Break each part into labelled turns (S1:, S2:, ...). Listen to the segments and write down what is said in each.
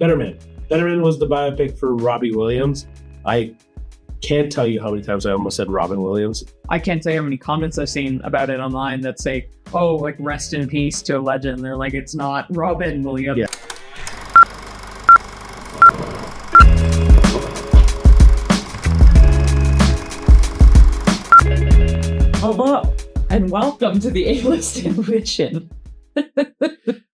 S1: Better Man. Better Man was the biopic for Robbie Williams. I can't tell you how many times I almost said Robin Williams.
S2: I can't tell you how many comments I've seen about it online that say, oh, like, rest in peace to a legend. They're like, it's not Robin Williams.
S1: Yeah.
S2: Hello, and welcome to the A-List edition.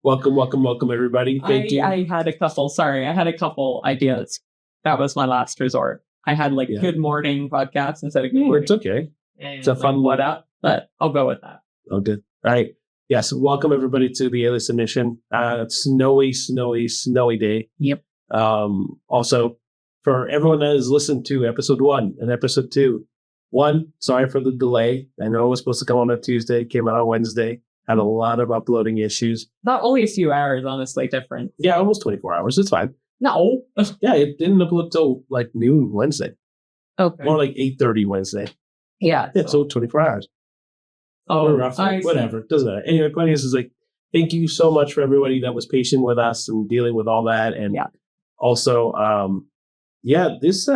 S1: Welcome, everybody. Thank you.
S2: I had a couple ideas. That was my last resort. I had Good Morning podcast instead of Good
S1: It's okay. It's a fun
S2: what up, but I'll go with that.
S1: Oh, good. All right. Yes. Welcome everybody to the A-List edition. Snowy day.
S2: Yep.
S1: Also, for everyone that has listened to episode 1 and episode 2, sorry for the delay. I know it was supposed to come on a Tuesday, came out on Wednesday. Had a lot of uploading issues.
S2: Not only a few hours, honestly, different.
S1: Yeah, almost 24 hours. It's fine.
S2: No.
S1: Yeah, it didn't upload till noon Wednesday.
S2: Okay.
S1: More 8:30 Wednesday.
S2: Yeah.
S1: So 24 hours.
S2: Oh,
S1: roughly. Whatever. Doesn't matter. Anyway, point is thank you so much for everybody that was patient with us and dealing with all that. And also, this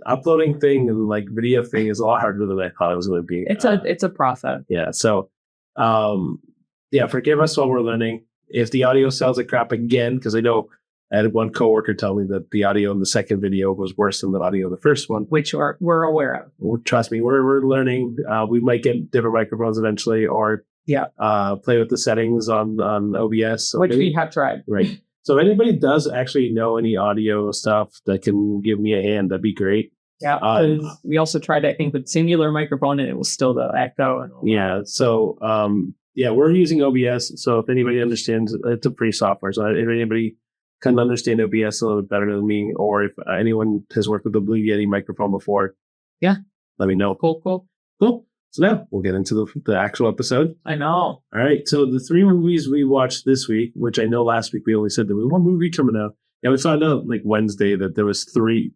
S1: uploading thing and video thing is a lot harder than I thought it was going to be.
S2: It's a process.
S1: Yeah. So, forgive us while we're learning. If the audio sounds like crap again, because I know I had one coworker tell me that the audio in the second video was worse than the audio in the first one,
S2: which we're aware of.
S1: Well, trust me, we're learning. We might get different microphones eventually, or play with the settings on OBS,
S2: which we have tried.
S1: Right. So if anybody does actually know any audio stuff that can give me a hand, that'd be great.
S2: Yeah, because we also tried, I think, with singular microphone, and it was still the echo. And all
S1: that. So, we're using OBS. So if anybody understands, it's a free software. So if anybody can understand OBS a little bit better than me, or if anyone has worked with the Blue Yeti microphone before, let me know.
S2: Cool.
S1: So now we'll get into the actual episode.
S2: I know.
S1: All right. So the 3 movies we watched this week, which I know last week we only said there was 1 movie coming out. Yeah, we found out Wednesday that there was 3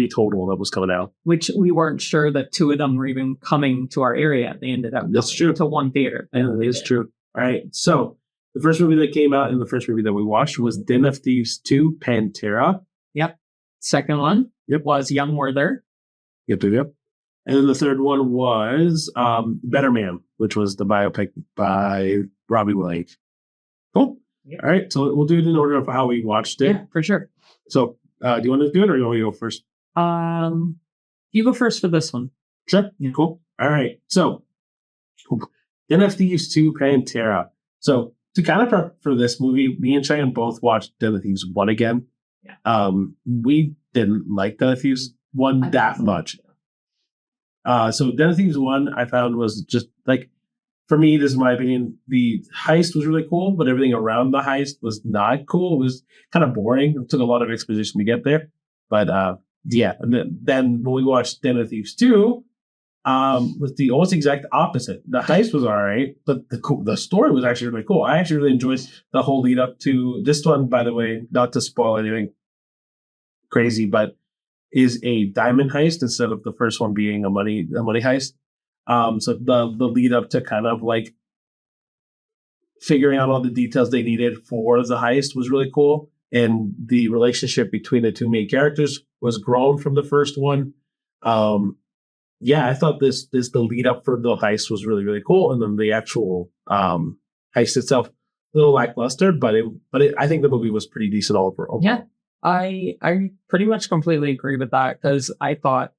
S1: total that was coming out.
S2: Which we weren't sure that 2 of them were even coming to our area. They ended up to one theater.
S1: Yeah, that is true. All right. So the first movie that came out and the first movie that we watched was Den of Thieves 2, Pantera.
S2: Yep. Second one was Young Werther.
S1: Yep. And then the third one was Better Man, which was the biopic by Robbie Williams. Cool. Yep. All right. So we'll do it in order of how we watched it.
S2: Yeah, for sure.
S1: So do you want to do it or do you want me to go first?
S2: You go first for this one.
S1: Sure. Yeah. Cool. All right. So Den of Thieves 2, Pantera. So to kind of prep for this movie, me and Cheyenne both watched Den of Thieves 1 again. Yeah. We didn't like Den of Thieves 1 that much. So Den of Thieves 1 I found was just for me, this is my opinion, the heist was really cool, but everything around the heist was not cool. It was kind of boring. It took a lot of exposition to get there. But and then when we watched Den of Thieves 2, was the almost exact opposite. The heist was all right, but the story was actually really cool. I actually really enjoyed the whole lead up to this one, by the way, not to spoil anything crazy, but is a diamond heist instead of the first one being a money heist. So the lead up to kind of figuring out all the details they needed for the heist was really cool. And the relationship between the 2 main characters was grown from the first one. I thought the lead up for the heist was really, really cool. And then the actual heist itself, a little lackluster, but I think the movie was pretty decent overall.
S2: Yeah, I pretty much completely agree with that, because I thought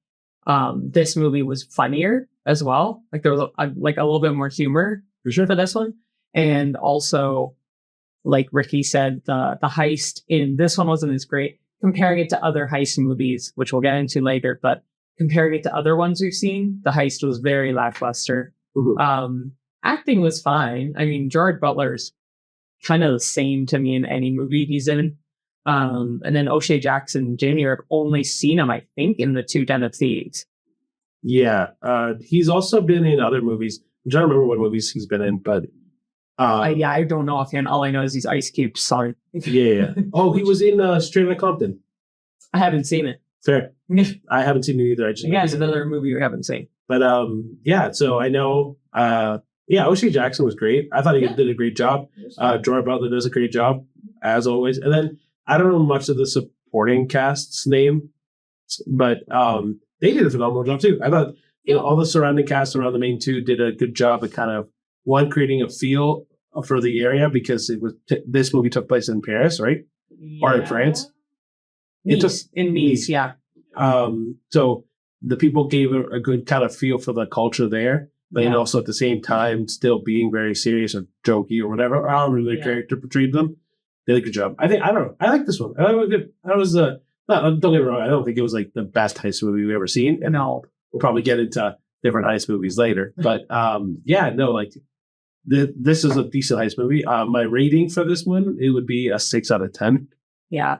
S2: this movie was funnier as well. There was a little bit more humor for sure for this one. And also, like Ricky said, the heist in this one wasn't as great. Comparing it to other heist movies, which we'll get into later, but comparing it to other ones we've seen, the heist was very lackluster. Mm-hmm. Acting was fine. I mean, Gerard Butler's kind of the same to me in any movie he's in. And then O'Shea Jackson Jr., I've only seen him, I think, in the 2 Den of Thieves.
S1: Yeah. He's also been in other movies. I'm trying to remember what movies he's been in, but...
S2: I don't know offhand. All I know is he's Ice Cube. Sorry.
S1: Yeah. Oh, he was in Straight Outta Compton.
S2: I haven't seen it.
S1: Fair. I haven't seen it either.
S2: It's another movie we haven't seen.
S1: But so I know O'Shea Jackson was great. I thought he did a great job. Gerard Butler does a great job, as always. And then I don't know much of the supporting cast's name, but they did a phenomenal job too. I thought all the surrounding cast around the main two did a good job of kind of creating a feel for the area, because it was this movie took place in Paris, right? Or in France.
S2: In Nice, yeah.
S1: So the people gave a good kind of feel for the culture there, but then also at the same time still being very serious or jokey or whatever, however the character portrayed them. They did a good job. I don't know. I like this one. Don't get me wrong. I don't think it was like the best heist movie we've ever seen. And we'll probably get into different heist movies later. But this is a decent heist movie. My rating for this one, it would be a 6 out of 10.
S2: Yeah.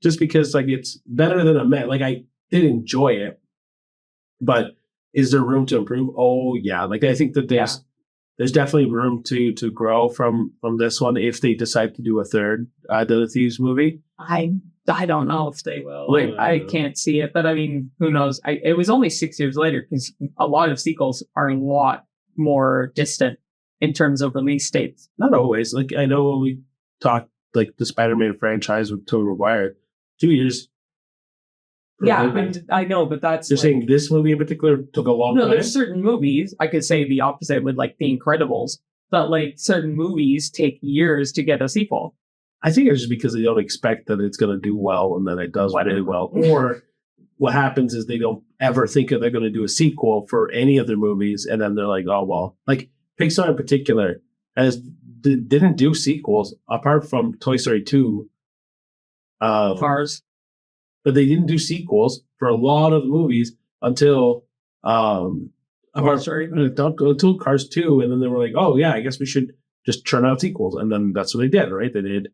S1: Just because like it's better than like I did enjoy it, but is there room to improve? Oh yeah. Like I think that there's definitely room to grow from this one if they decide to do a third the Thieves movie.
S2: I don't know if they will. Like I can't see it, but I mean, who knows? It was only 6 years later, because a lot of sequels are a lot more distant in terms of release dates.
S1: Not always. Like I know when we talked like the Spider-Man franchise with Tobey Maguire, 2 years.
S2: Yeah, I know, but that's
S1: you're saying this movie in particular took a long time.
S2: No, there's certain movies I could say the opposite with like The Incredibles, but like certain movies take years to get a sequel.
S1: I think it's just because they don't expect that it's going to do well, and then it does really well. Or what happens is they don't ever think that they're going to do a sequel for any of their movies, and then they're like, oh well. Like Pixar in particular didn't do sequels apart from Toy Story 2.
S2: Cars.
S1: But they didn't do sequels for a lot of the movies until Cars 2, and then they were like, oh yeah, I guess we should just churn out sequels, and then that's what they did, right? They did.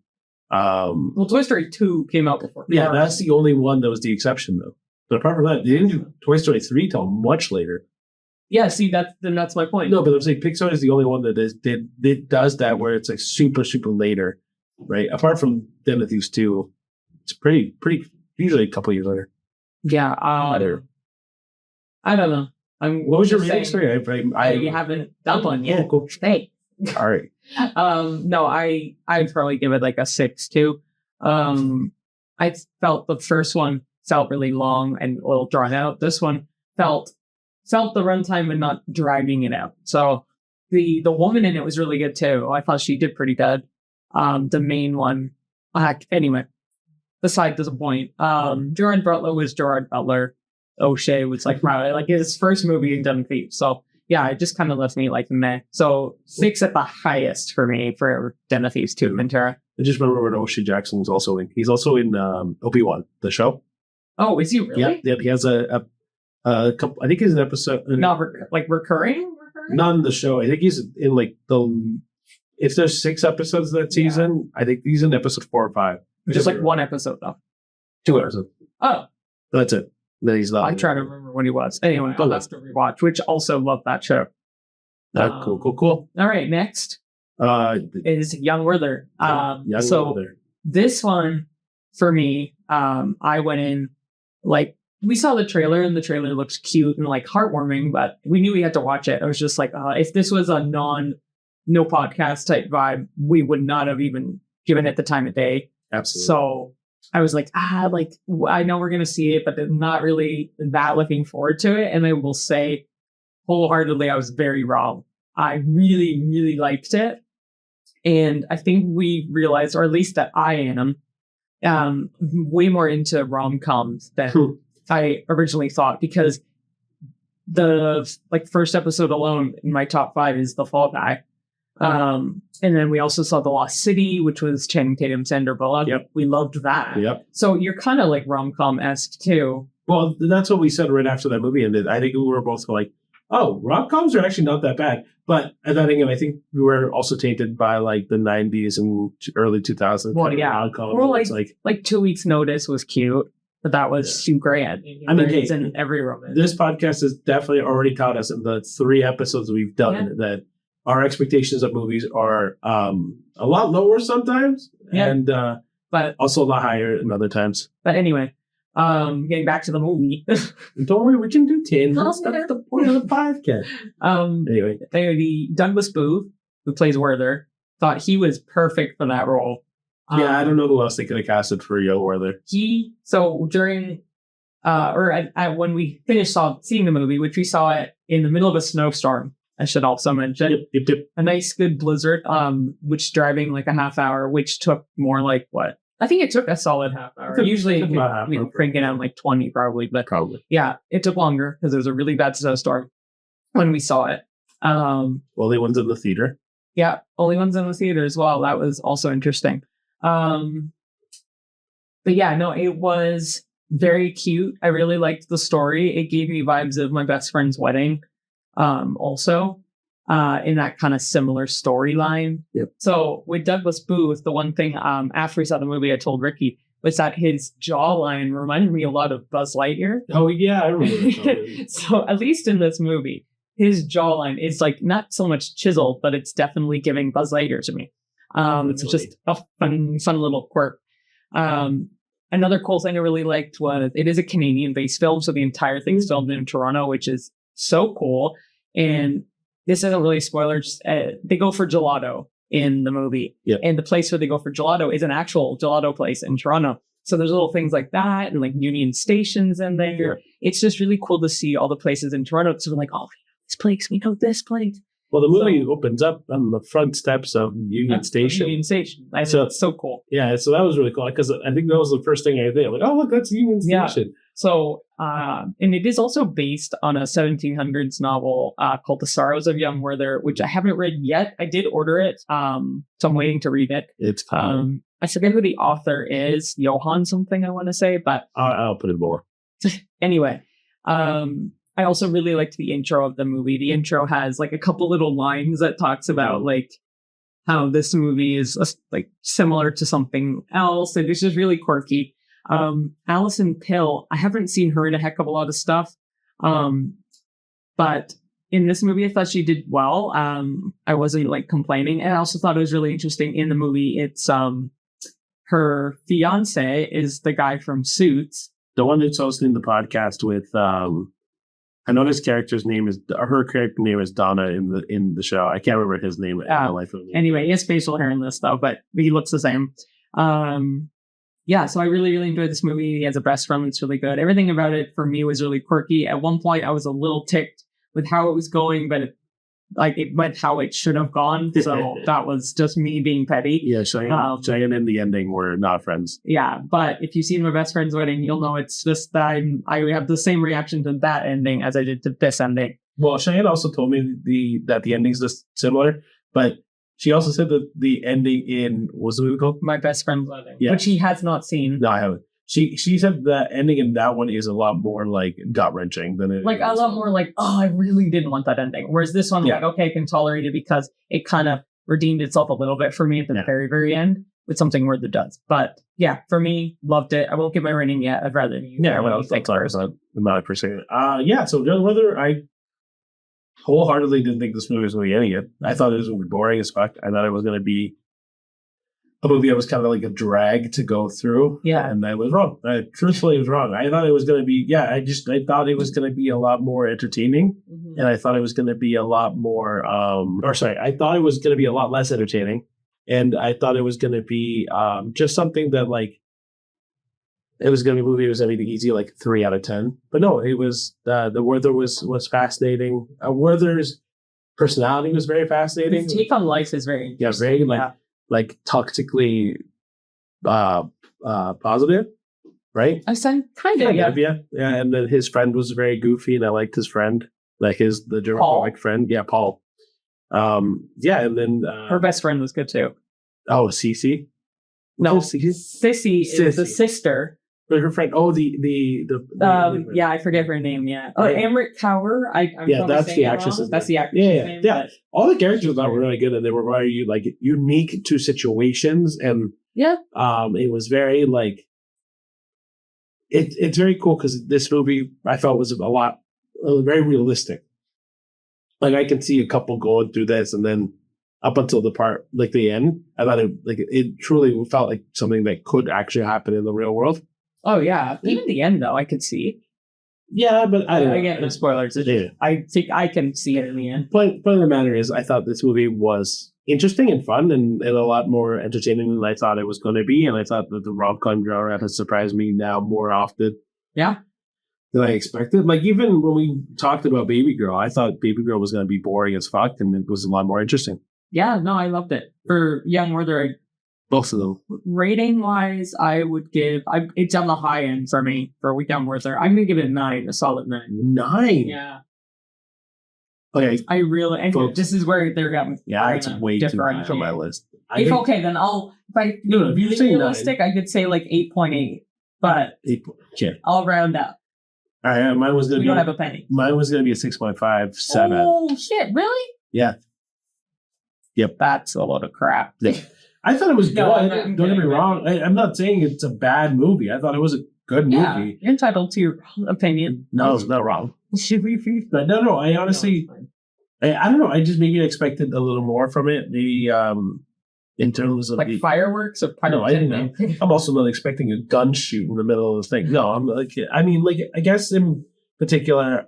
S2: Well, Toy Story 2 came out before.
S1: Yeah, that's the only one that was the exception, though. But apart from that, they didn't do Toy Story 3 till much later.
S2: Yeah, see, that's my point.
S1: No, but I'm saying Pixar is the only one that does that, where it's like super, super later, right? Apart from Den of Thieves 2, it's pretty usually a couple years later.
S2: Yeah, I don't know.
S1: What was your rating? Sorry,
S2: you haven't done one yet.
S1: Cool.
S2: Hey.
S1: All right.
S2: No, I'd probably give it like a 6 too. I felt the first one felt really long and a little drawn out. This one felt the runtime and not dragging it out. So the woman in it was really good too. I thought she did pretty good. The main one, anyway, beside the point. Gerard Butler was Gerard Butler. O'Shea was like his first movie in Den of Thieves. So yeah, it just kind of left me like meh. So 6 at the highest for me for Den of Thieves 2, Ventura.
S1: I just remember O'Shea Jackson was also in. He's also in Obi-Wan, the show.
S2: Oh, is he really?
S1: Yeah, he has a couple. I think he's an episode.
S2: Not recurring.
S1: Not in the show. I think he's in like if there's 6 episodes that season, I think he's in episode 4 or 5.
S2: Just like one episode though.
S1: 2 episodes.
S2: Oh,
S1: that's it. Then he's not.
S2: I try to remember when he was. Anyway, I'll have to rewatch. Which also love that show.
S1: Cool.
S2: All right, next is Young Werther.
S1: Werther.
S2: This one for me, I went in like we saw the trailer and the trailer looks cute and like heartwarming, but we knew we had to watch it. I was just like, if this was a no podcast type vibe, we would not have even given it the time of day.
S1: Absolutely.
S2: So I was like, I know we're going to see it, but I'm not really that looking forward to it. And I will say wholeheartedly, I was very wrong. I really, really liked it. And I think we realized, or at least that I am, way more into rom-coms than I originally thought, because the first episode alone in my top 5 is The Fall Guy. And then we also saw The Lost City, which was Channing Tatum, Sandra Bullock.
S1: Yep.
S2: We loved that.
S1: Yep.
S2: So you're kind of like rom-com-esque too.
S1: Well, that's what we said right after that movie ended. I think we were both like, oh, rom-coms are actually not that bad. But then again, I think we were also tainted by like the 90s and early 2000s.
S2: Well, yeah.
S1: Rom-coms.
S2: Or like 2 Weeks Notice was cute, but that was super great. I mean, it's in every romance.
S1: This podcast has definitely already taught us in the 3 episodes we've done that our expectations of movies are a lot lower sometimes, and
S2: but also
S1: a lot higher in other times.
S2: But anyway, getting back to the movie.
S1: Don't worry, we can do 10. That's the point of the podcast. Anyway,
S2: the Douglas Booth, who plays Werther, thought he was perfect for that role.
S1: Yeah, I don't know who else they could have casted for Young Werther.
S2: So during, when we finished seeing the movie, which we saw it in the middle of a snowstorm, I should also mention.
S1: Yep.
S2: A nice good blizzard, which driving like a half hour, which took more like what? I think it took a solid half hour. Usually we crank it out like 20 probably, but yeah, it took longer because it was a really bad snowstorm when we saw it.
S1: Only ones in the theater.
S2: Yeah, only ones in the theater as well. That was also interesting. But yeah, no, it was very cute. I really liked the story. It gave me vibes of My Best Friend's Wedding. Also, in that kind of similar storyline.
S1: Yep.
S2: So with Douglas Booth, the one thing after we saw the movie, I told Ricky was that his jawline reminded me a lot of Buzz Lightyear.
S1: Oh yeah, I remember.
S2: So at least in this movie, his jawline is like not so much chiseled, but it's definitely giving Buzz Lightyear to me. It's just a fun little quirk. Another cool thing I really liked was it is a Canadian-based film, so the entire thing's filmed in Toronto, which is so cool. And this isn't really a spoiler. Just, they go for gelato in the movie.
S1: Yep.
S2: And the place where they go for gelato is an actual gelato place in Toronto. So there's little things like that and like Union Stations in there.
S1: Yeah.
S2: It's just really cool to see all the places in Toronto. So we're like, oh, this place, we know this place.
S1: Well, the movie opens up on the front steps of Union Station.
S2: Union Station. It's so cool.
S1: Yeah, so that was really cool because I think that was the first thing I did. Like, oh, look, that's Union Station.
S2: Yeah. So, and it is also based on a 1700s novel called The Sorrows of Young Werther, which I haven't read yet. I did order it, so I'm waiting to read it.
S1: It's
S2: I forget who the author is, Johann something I want to say, but
S1: I'll put it more.
S2: Anyway, I also really liked the intro of the movie. The intro has like a couple little lines that talks about like how this movie is like similar to something else. And it's just really quirky. Alison Pill, I haven't seen her in a heck of a lot of stuff. But in this movie, I thought she did well. I wasn't like complaining. And I also thought it was really interesting in the movie. It's her fiance is the guy from Suits.
S1: The one that's hosting the podcast with I know his character's name is, her character name is Donna in the show. I can't remember his name.
S2: Anyway, he has facial hair in this though, but he looks the same. Yeah, so I really, really enjoyed this movie. He has a best friend that's really good. Everything about it for me was really quirky. At one point, I was a little ticked with how it was going, but it went how it should have gone. So that was just me being petty.
S1: Yeah, Cheyenne and the ending were not friends.
S2: Yeah, but if you've seen My Best Friend's Wedding, you'll know it's just that I have the same reaction to that ending as I did to this ending.
S1: Well, Cheyenne also told me that the ending's just similar, but she also said that the ending in, what's the movie called?
S2: My Best Friend's Wedding,
S1: yeah.
S2: Which she has not seen.
S1: No, I haven't. She said the ending in that one is a lot more like gut wrenching than it.
S2: Like a lot more like, oh, I really didn't want that ending. Whereas this one, like, okay, I can tolerate it because it kind of redeemed itself a little bit for me at the very, very end with something Werther does. But yeah, for me, loved it. I won't give my rating yet. I'd rather you.
S1: Yeah, well, that's not per se. Yeah, so Young Werther, I wholeheartedly didn't think this movie was going to be any good. I thought it was going to be boring as fuck. I thought it was going to be a movie that was kind of like a drag to go through.
S2: Yeah.
S1: And I was wrong. Truthfully, I was wrong. I thought it was going to be, I thought it was going to be a lot more entertaining. Mm-hmm. And I thought it was going to be a lot more, I thought it was going to be a lot less entertaining. And I thought it was going to be just something that like, it was going to be a movie that was going to be easy, like 3 out of 10. But no, it was, the Werther was fascinating. Werther's personality was very fascinating.
S2: His take on life is very interesting.
S1: Yeah, very like toxically positive, right?
S2: I said kind of,
S1: yeah. And then his friend was very goofy, and I liked his friend, like the German friend, Paul. And then
S2: her best friend was good too.
S1: Oh, Cece.
S2: No, Sissy is the sister.
S1: But her friend,
S2: I forget her name. Yeah, Amrit Kaur.
S1: That's the actress.
S2: That's the actress.
S1: Yeah. All the characters were really good, and they were very like unique to situations, and it was very like it's very cool because this movie I felt was very realistic. Like I can see a couple going through this, and then up until the part like the end, I thought it truly felt like something that could actually happen in the real world.
S2: Oh yeah, even the end though, I could see.
S1: Yeah, but
S2: again, no spoilers. I think I can see it in the end.
S1: Point of the matter is, I thought this movie was interesting and fun and a lot more entertaining than I thought it was going to be. And I thought that the rom-com genre has surprised me now more often
S2: Yeah.
S1: than I expected. Like, even when we talked about Baby Girl, I thought Baby Girl was going to be boring as fuck, and it was a lot more interesting.
S2: Yeah, no, I loved it. For Young Werther,
S1: Both of them.
S2: rating wise, I would give it's on the high end for me for Young Werther. I'm gonna give it a 9, a solid 9.
S1: 9?
S2: Yeah.
S1: Okay.
S2: I really, and
S1: Folks.
S2: this is where they're getting.
S1: Yeah, it's way too high on my list.
S2: Okay, then if
S1: No, if you say
S2: realistic, I could say like 8.8, but
S1: Okay.
S2: I'll round up.
S1: All right, mine was going
S2: We
S1: to
S2: don't have
S1: be
S2: a penny.
S1: mine was going to be a 6.5, 7.
S2: Oh shit! Really?
S1: Yeah. Yep.
S2: That's a lot of crap.
S1: I thought it was good.
S2: No, I'm
S1: Don't
S2: kidding,
S1: get me wrong. I'm not saying it's a bad movie. I thought it was a good
S2: Yeah,
S1: movie.
S2: you're entitled to your opinion.
S1: No, it's not wrong.
S2: Should we?
S1: But no. I honestly, I don't know. I just maybe expected a little more from it. Maybe in terms of
S2: Like fireworks or
S1: No, I didn't know. I'm also not expecting a gun shoot in the middle of the thing. No, I'm like, I mean, like, I guess in particular,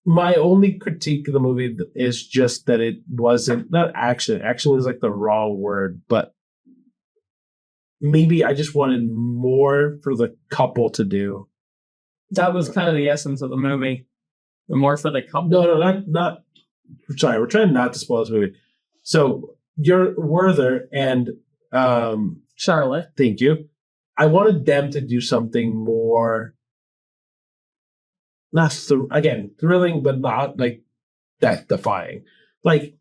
S1: my only critique of the movie is just that it wasn't, not action. Action is like the wrong word, but maybe I just wanted more for the couple to do.
S2: That was kind of the essence of the movie. The more for the couple.
S1: No, not. Sorry, we're trying not to spoil this movie. So you're Werther and
S2: Charlotte.
S1: thank you. I wanted them to do something more, not thrilling, but not like death defying. Like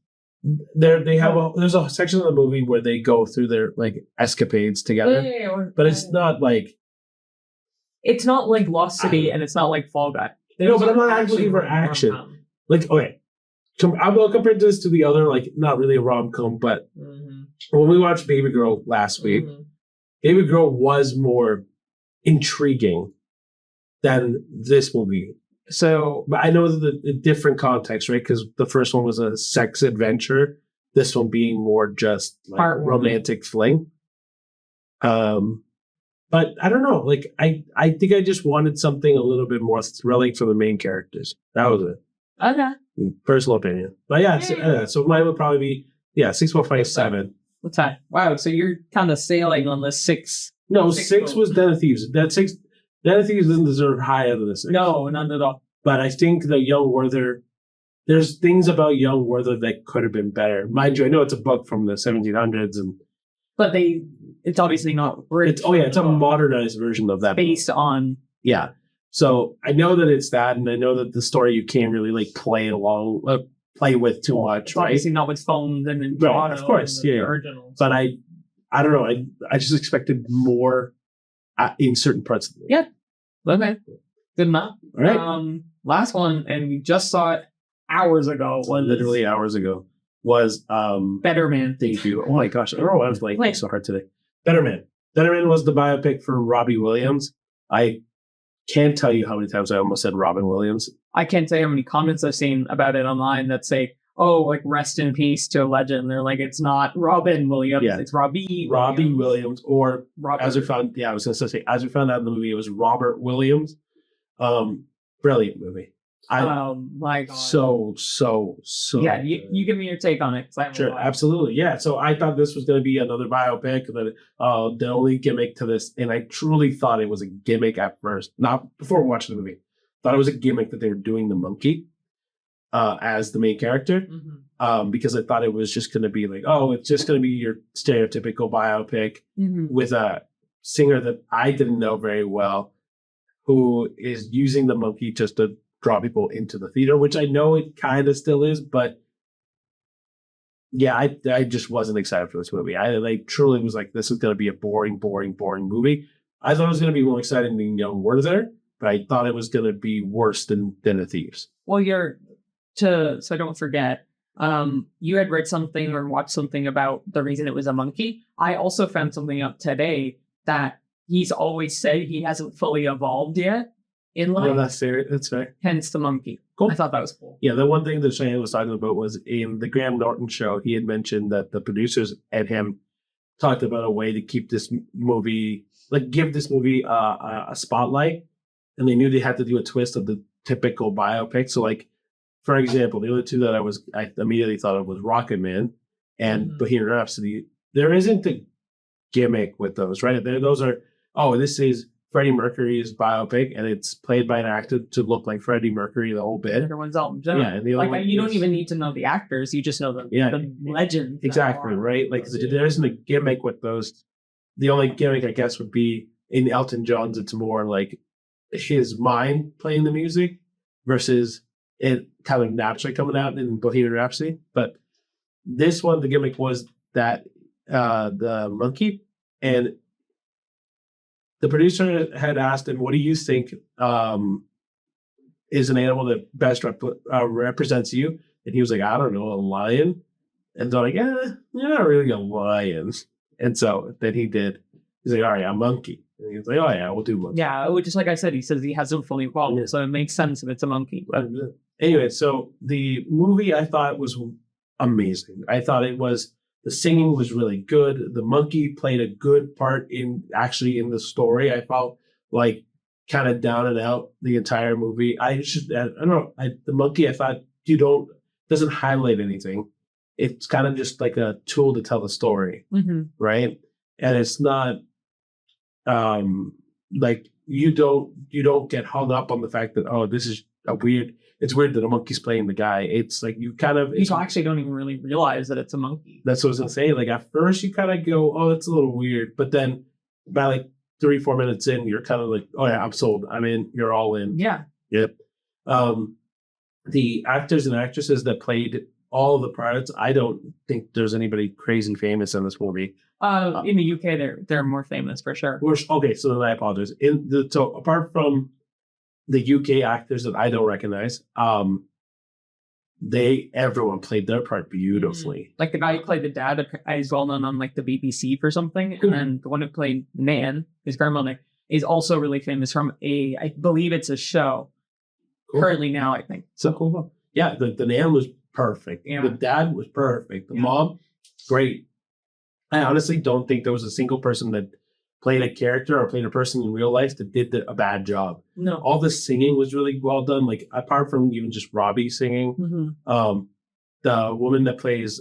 S1: there's a section of the movie where they go through their like escapades together, but it's not like Lost
S2: City and it's not like Fall Guy.
S1: No, but I'm not actually for action. Like, okay, I will compare this to the other, like, not really a rom-com, but when we watched Baby Girl last week, Baby Girl was more intriguing than this movie.
S2: So,
S1: but I know that the different context, right? Because the first one was a sex adventure. This one being more just like romantic fling. But I don't know. Like, I think I just wanted something a little bit more thrilling for the main characters. That was it.
S2: Okay.
S1: Personal opinion. But yeah, so mine would probably be 6.5, 7.
S2: What's that? Wow, so you're kind of sailing on the 6.
S1: No, 6 was Den of Thieves. Den of Thieves doesn't deserve higher than the 6.
S2: No, none at all.
S1: But I think the Young Werther, there's things about Young Werther that could have been better. Mind you, I know it's a book from the 1700s,
S2: but it's obviously not.
S1: It's a modernized version of that
S2: based
S1: book.
S2: On
S1: So I know that it's that, and I know that the story you can't really like play with too much.
S2: It's obviously not with phones and
S1: right, of course, yeah.
S2: Originals.
S1: But I don't know. I just expected more in certain parts of the movie.
S2: Yeah. Okay. Good enough.
S1: All right.
S2: Last one, and we just saw it hours ago.
S1: Literally hours ago. Was
S2: Better Man.
S1: Thank you. Oh my gosh, I don't know why I was blanking so hard today. Better Man. Better Man was the biopic for Robbie Williams. I can't tell you how many times I almost said Robin Williams.
S2: I can't tell you how many comments I've seen about it online that say, "Oh, like rest in peace to a legend." They're like, "It's not Robin Williams, it's Robbie
S1: Williams." Or
S2: Robert.
S1: as we found out in the movie, it was Robert Williams. Brilliant movie.
S2: My God.
S1: So.
S2: Yeah, you give me your take on it.
S1: Sure, absolutely. Yeah. So I thought this was going to be another biopic. That the only gimmick to this, and I truly thought it was a gimmick at first, not before watching the movie. Thought it was a gimmick that they were doing the monkey as the main character, because I thought it was just going to be like, it's just going to be your stereotypical biopic with a singer that I didn't know very well, who is using the monkey just to draw people into the theater, which I know it kind of still is, but yeah, I just wasn't excited for this movie. I truly was like, this is going to be a boring movie. I thought it was going to be more exciting than Young Werther, but I thought it was going to be worse than Den of Thieves.
S2: Well, so don't forget, you had read something or watched something about the reason it was a monkey. I also found something up today that he's always said he hasn't fully evolved yet in life.
S1: No, that's fair. That's fair.
S2: Hence the monkey.
S1: Cool.
S2: I thought that was cool.
S1: Yeah, the one thing that Cheyenne was talking about was in the Graham Norton show, he had mentioned that the producers and him talked about a way to keep this movie, like give this movie a spotlight, and they knew they had to do a twist of the typical biopic. So, like, for example, the other two that I immediately thought of was Rocket Man, and Bohemian Rhapsody, there isn't a gimmick with those, right? Those are, this is Freddie Mercury's biopic, and it's played by an actor to look like Freddie Mercury the whole bit.
S2: Everyone's Elton John.
S1: Yeah, and the
S2: like you don't even need to know the actors; you just know the legends.
S1: Exactly, right? Like there isn't a gimmick with those. The only gimmick, I guess, would be in Elton John's. It's more like his mind playing the music versus it kind of naturally coming out in Bohemian Rhapsody. But this one, the gimmick was that the monkey, and the producer had asked him, "What do you think is an animal that best represents you?" And he was like, "I don't know, a lion." And they're like, "Yeah, you're not really a lion." And so then he did. He's like, "All right, I'm monkey." And he's like, "Oh yeah, we'll do monkey."
S2: Yeah, just like I said, he says he hasn't fully evolved, so it makes sense if it's a monkey. But
S1: anyway, so the movie I thought was amazing. I thought the singing was really good. The monkey played a good part in the story. I felt like kind of down and out the entire movie. I don't know. The monkey, I thought doesn't highlight anything. It's kind of just like a tool to tell the story, right? And it's not like you don't get hung up on the fact that this is weird. It's weird that a monkey's playing the guy. It's like you
S2: actually don't even really realize that it's a monkey.
S1: That's what I was gonna say. Like at first you kind of go, "Oh, it's a little weird," but then by like 3-4 minutes in, you're kind of like, "Oh yeah, I'm sold. I'm in. You're all in."
S2: Yeah.
S1: Yep. The actors and actresses that played all the parts, I don't think there's anybody crazy famous in this movie.
S2: In the UK, they're more famous for sure.
S1: Okay, so then I apologize. So apart from the UK actors that I don't recognize, everyone played their part beautifully.
S2: Like the guy who played the dad is well known on like the BBC for something, and the one who played Nan, his grandmother, is also really famous from I believe it's a show. Cool. Currently now, I think.
S1: So cool. Yeah, the Nan was perfect. Yeah. The dad was perfect. The mom, great. I honestly don't think there was a single person that played a character or played a person in real life that did a bad job.
S2: No.
S1: All the singing was really well done. Like apart from even just Robbie singing, the woman that plays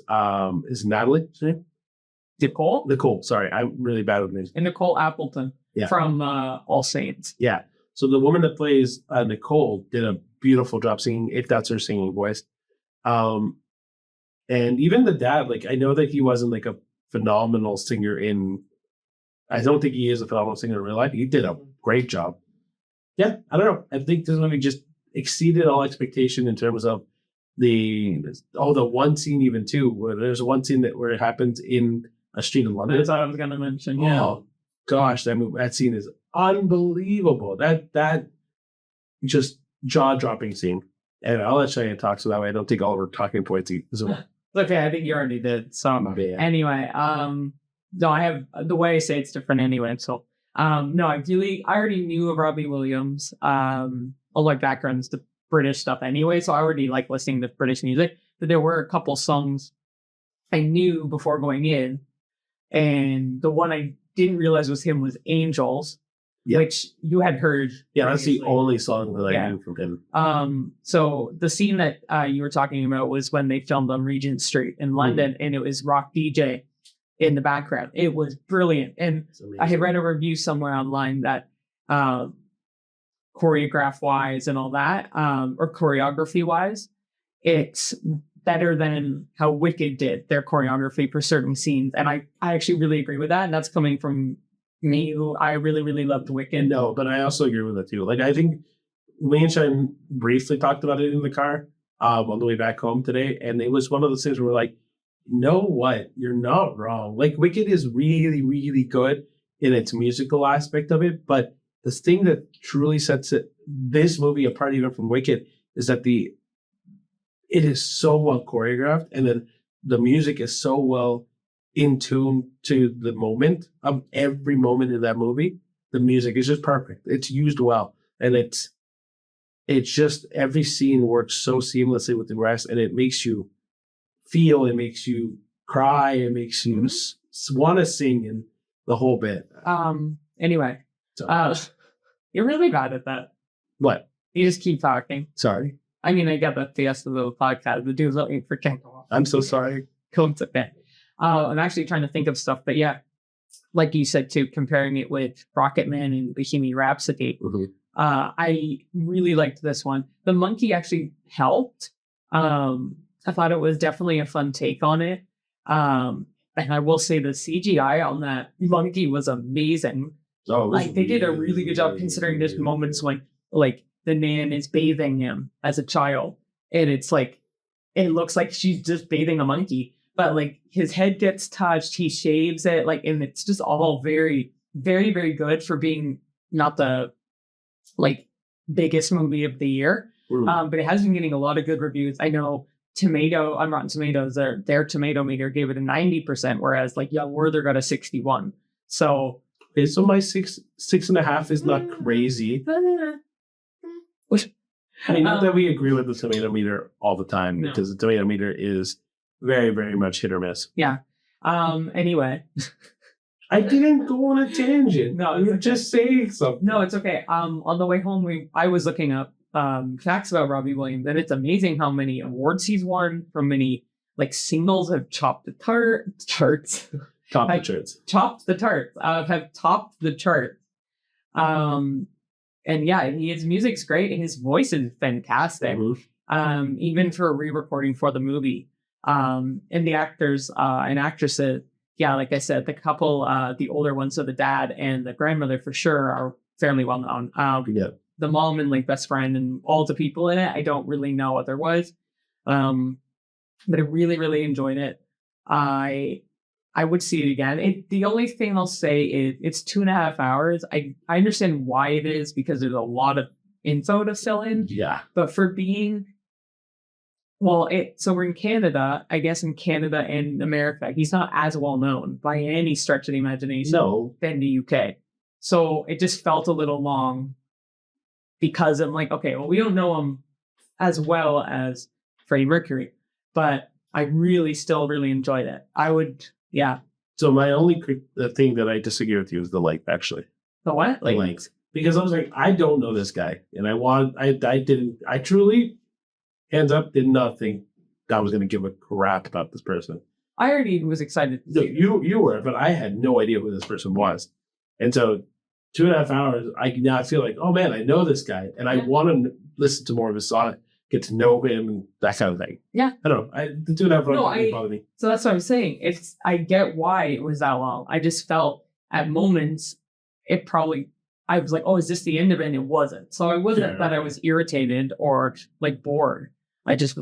S1: is Natalie. Nicole. Sorry, I'm really bad with names.
S2: And Nicole Appleton from All Saints.
S1: Yeah. So the woman that plays Nicole did a beautiful job singing, if that's her singing voice. And even the dad, like I know that he wasn't like a phenomenal singer I don't think he is a phenomenal singer in real life. He did a great job. Yeah, I don't know. I think this movie just exceeded all expectation in terms of the one scene even too, where there's one scene where it happens in a street in London.
S2: That's what I was going to mention. Yeah.
S1: Oh gosh, that scene is unbelievable. That just jaw-dropping scene. And I'll let Cheyenne talk so that way I don't take all of her talking points.
S2: Okay, I think you already did. So anyway, no, I have the way I say it's different anyway. So no, I already knew of Robbie Williams. All my background's the British stuff anyway, so I already like listening to British music. But there were a couple songs I knew before going in, and the one I didn't realize was him was Angels. Yep. Which you had heard.
S1: Yeah, that's the only song that I knew from him.
S2: So the scene that you were talking about was when they filmed on Regent Street in London, and it was Rock DJ in the background. It was brilliant. And I had read a review somewhere online that choreograph-wise and all that, or choreography-wise, it's better than how Wicked did their choreography for certain scenes. And I actually really agree with that. And that's coming from me, who I really, really loved Wicked.
S1: No, but I also agree with it too. Like I think me and Shane briefly talked about it in the car on the way back home today, and it was one of those things where we're like, you know what? You're not wrong. Like Wicked is really, really good in its musical aspect of it, but the thing that truly sets this movie apart even from Wicked is that it is so well choreographed, and then the music is so well in tune to the moment of every moment in that movie. The music is just perfect. It's used well, and it's just every scene works so seamlessly with the rest, and it makes you feel, it makes you cry, it makes you want to sing in the whole bit.
S2: Anyway, you're really bad at that.
S1: What?
S2: You just keep talking.
S1: Sorry.
S2: I mean, I get that the rest of the podcast, the dude's looking for kickoff.
S1: I'm so sorry.
S2: Cool, it's okay. I'm actually trying to think of stuff, but yeah, like you said too, comparing it with Rocketman and Bohemian Rhapsody, I really liked this one. The monkey actually helped. I thought it was definitely a fun take on it. And I will say the CGI on that monkey was amazing.
S1: Oh,
S2: like they did a really good job considering there's moments when like the nan is bathing him as a child, and it's like it looks like she's just bathing a monkey, but like his head gets touched, he shaves it, like, and it's just all very, very, very good for being not the like biggest movie of the year. But it has been getting a lot of good reviews. I know on Rotten Tomatoes, their tomato meter gave it a 90%, whereas like Young Werther got a 61. So
S1: my 6.5 is not crazy. I mean, not that we agree with the tomato meter all the time, because the tomato meter is very, very much hit or miss.
S2: Yeah. Anyway.
S1: I didn't go on a tangent.
S2: No,
S1: you were just saying something.
S2: No, it's okay. On the way home, I was looking up facts about Robbie Williams, and it's amazing how many awards he's won from many like singles have chopped the charts.
S1: Top the charts.
S2: Chopped the charts. Have topped the charts. And yeah, his music's great. His voice is fantastic. Even for re-recording for the movie. And the actors and actresses, yeah, like I said, the couple, the older ones, so the dad and the grandmother for sure are fairly well known. The mom and like best friend and all the people in it, I don't really know what there was. But I really, really enjoyed it. I would see it again. The only thing I'll say is it's 2.5 hours. I understand why it is, because there's a lot of info to fill in.
S1: Yeah.
S2: But for being, so we're in Canada. I guess in Canada and America, he's not as well known by any stretch of the imagination than the UK. So it just felt a little long because I'm like, okay, well, we don't know him as well as Freddie Mercury, but I still really enjoyed it. Yeah.
S1: So my only thing that I disagree with you is the length, actually.
S2: The what?
S1: The length. Because I was like, I don't know this guy. And I truly, hands up, did not think I was going to give a crap about this person.
S2: I already was excited.
S1: You were, but I had no idea who this person was. And so 2.5 hours, I feel like, oh man, I know this guy. And I want to listen to more of his song, get to know him and that kind of thing.
S2: Yeah.
S1: I don't know. The 2.5 hours didn't bother me.
S2: So that's what I'm saying. I get why it was that long. I just felt at moments I was like, oh, is this the end of it? And it wasn't. So it wasn't that I was irritated or like bored. It just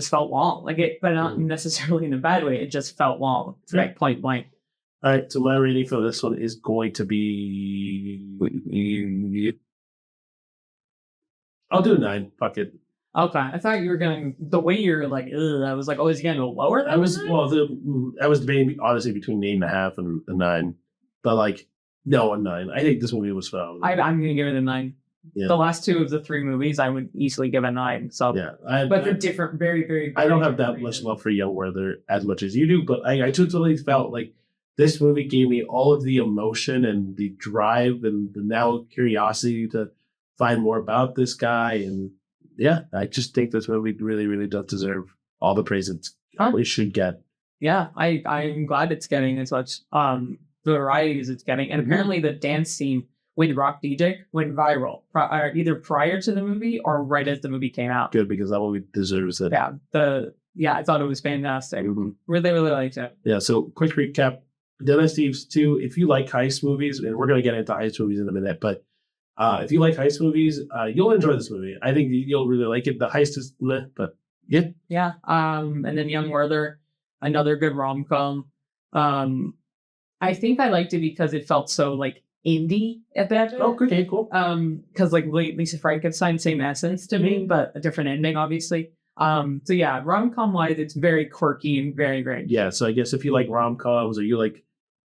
S2: felt long. But not necessarily in a bad way. It just felt long. It's like point blank.
S1: All right. So my rating for this one is going to be, I'll do 9. Fuck it.
S2: Okay, I thought you were going the way you're like. Ugh, I was like, oh, is he going to go lower?
S1: I was debating honestly between 8.5 and a 9, but like no, a 9. I think this movie was phenomenal.
S2: I'm going to give it a 9. Yeah. The last 2 of the 3 movies, I would easily give a 9. So yeah, but they're different, very, very.
S1: I don't have that much love for Young Werther as much as you do, but I totally felt like this movie gave me all of the emotion and the drive and the now curiosity to find more about this guy. And yeah, I just think this movie really, really does deserve all the praise it should get.
S2: Yeah, I'm glad it's getting as much variety as it's getting. And apparently the dance scene with Rock DJ went viral, either prior to the movie or right as the movie came out.
S1: Good, because that movie deserves it.
S2: Yeah, I thought it was fantastic. Really, really liked it.
S1: Yeah, so quick recap. Dennis Thieves 2, if you like heist movies, and we're going to get into heist movies in a minute, but if you like heist movies, you'll enjoy this movie. I think you'll really like it. The heist is lit, but yeah.
S2: Yeah. And then Young Werther, another good rom-com. I think I liked it because it felt so like indie at that.
S1: Oh, okay, cool.
S2: Because like Lisa Frankenstein, same essence to me, but a different ending, obviously. So yeah, rom-com wise, it's very quirky and very, very.
S1: Yeah. So I guess if you like rom-coms or you like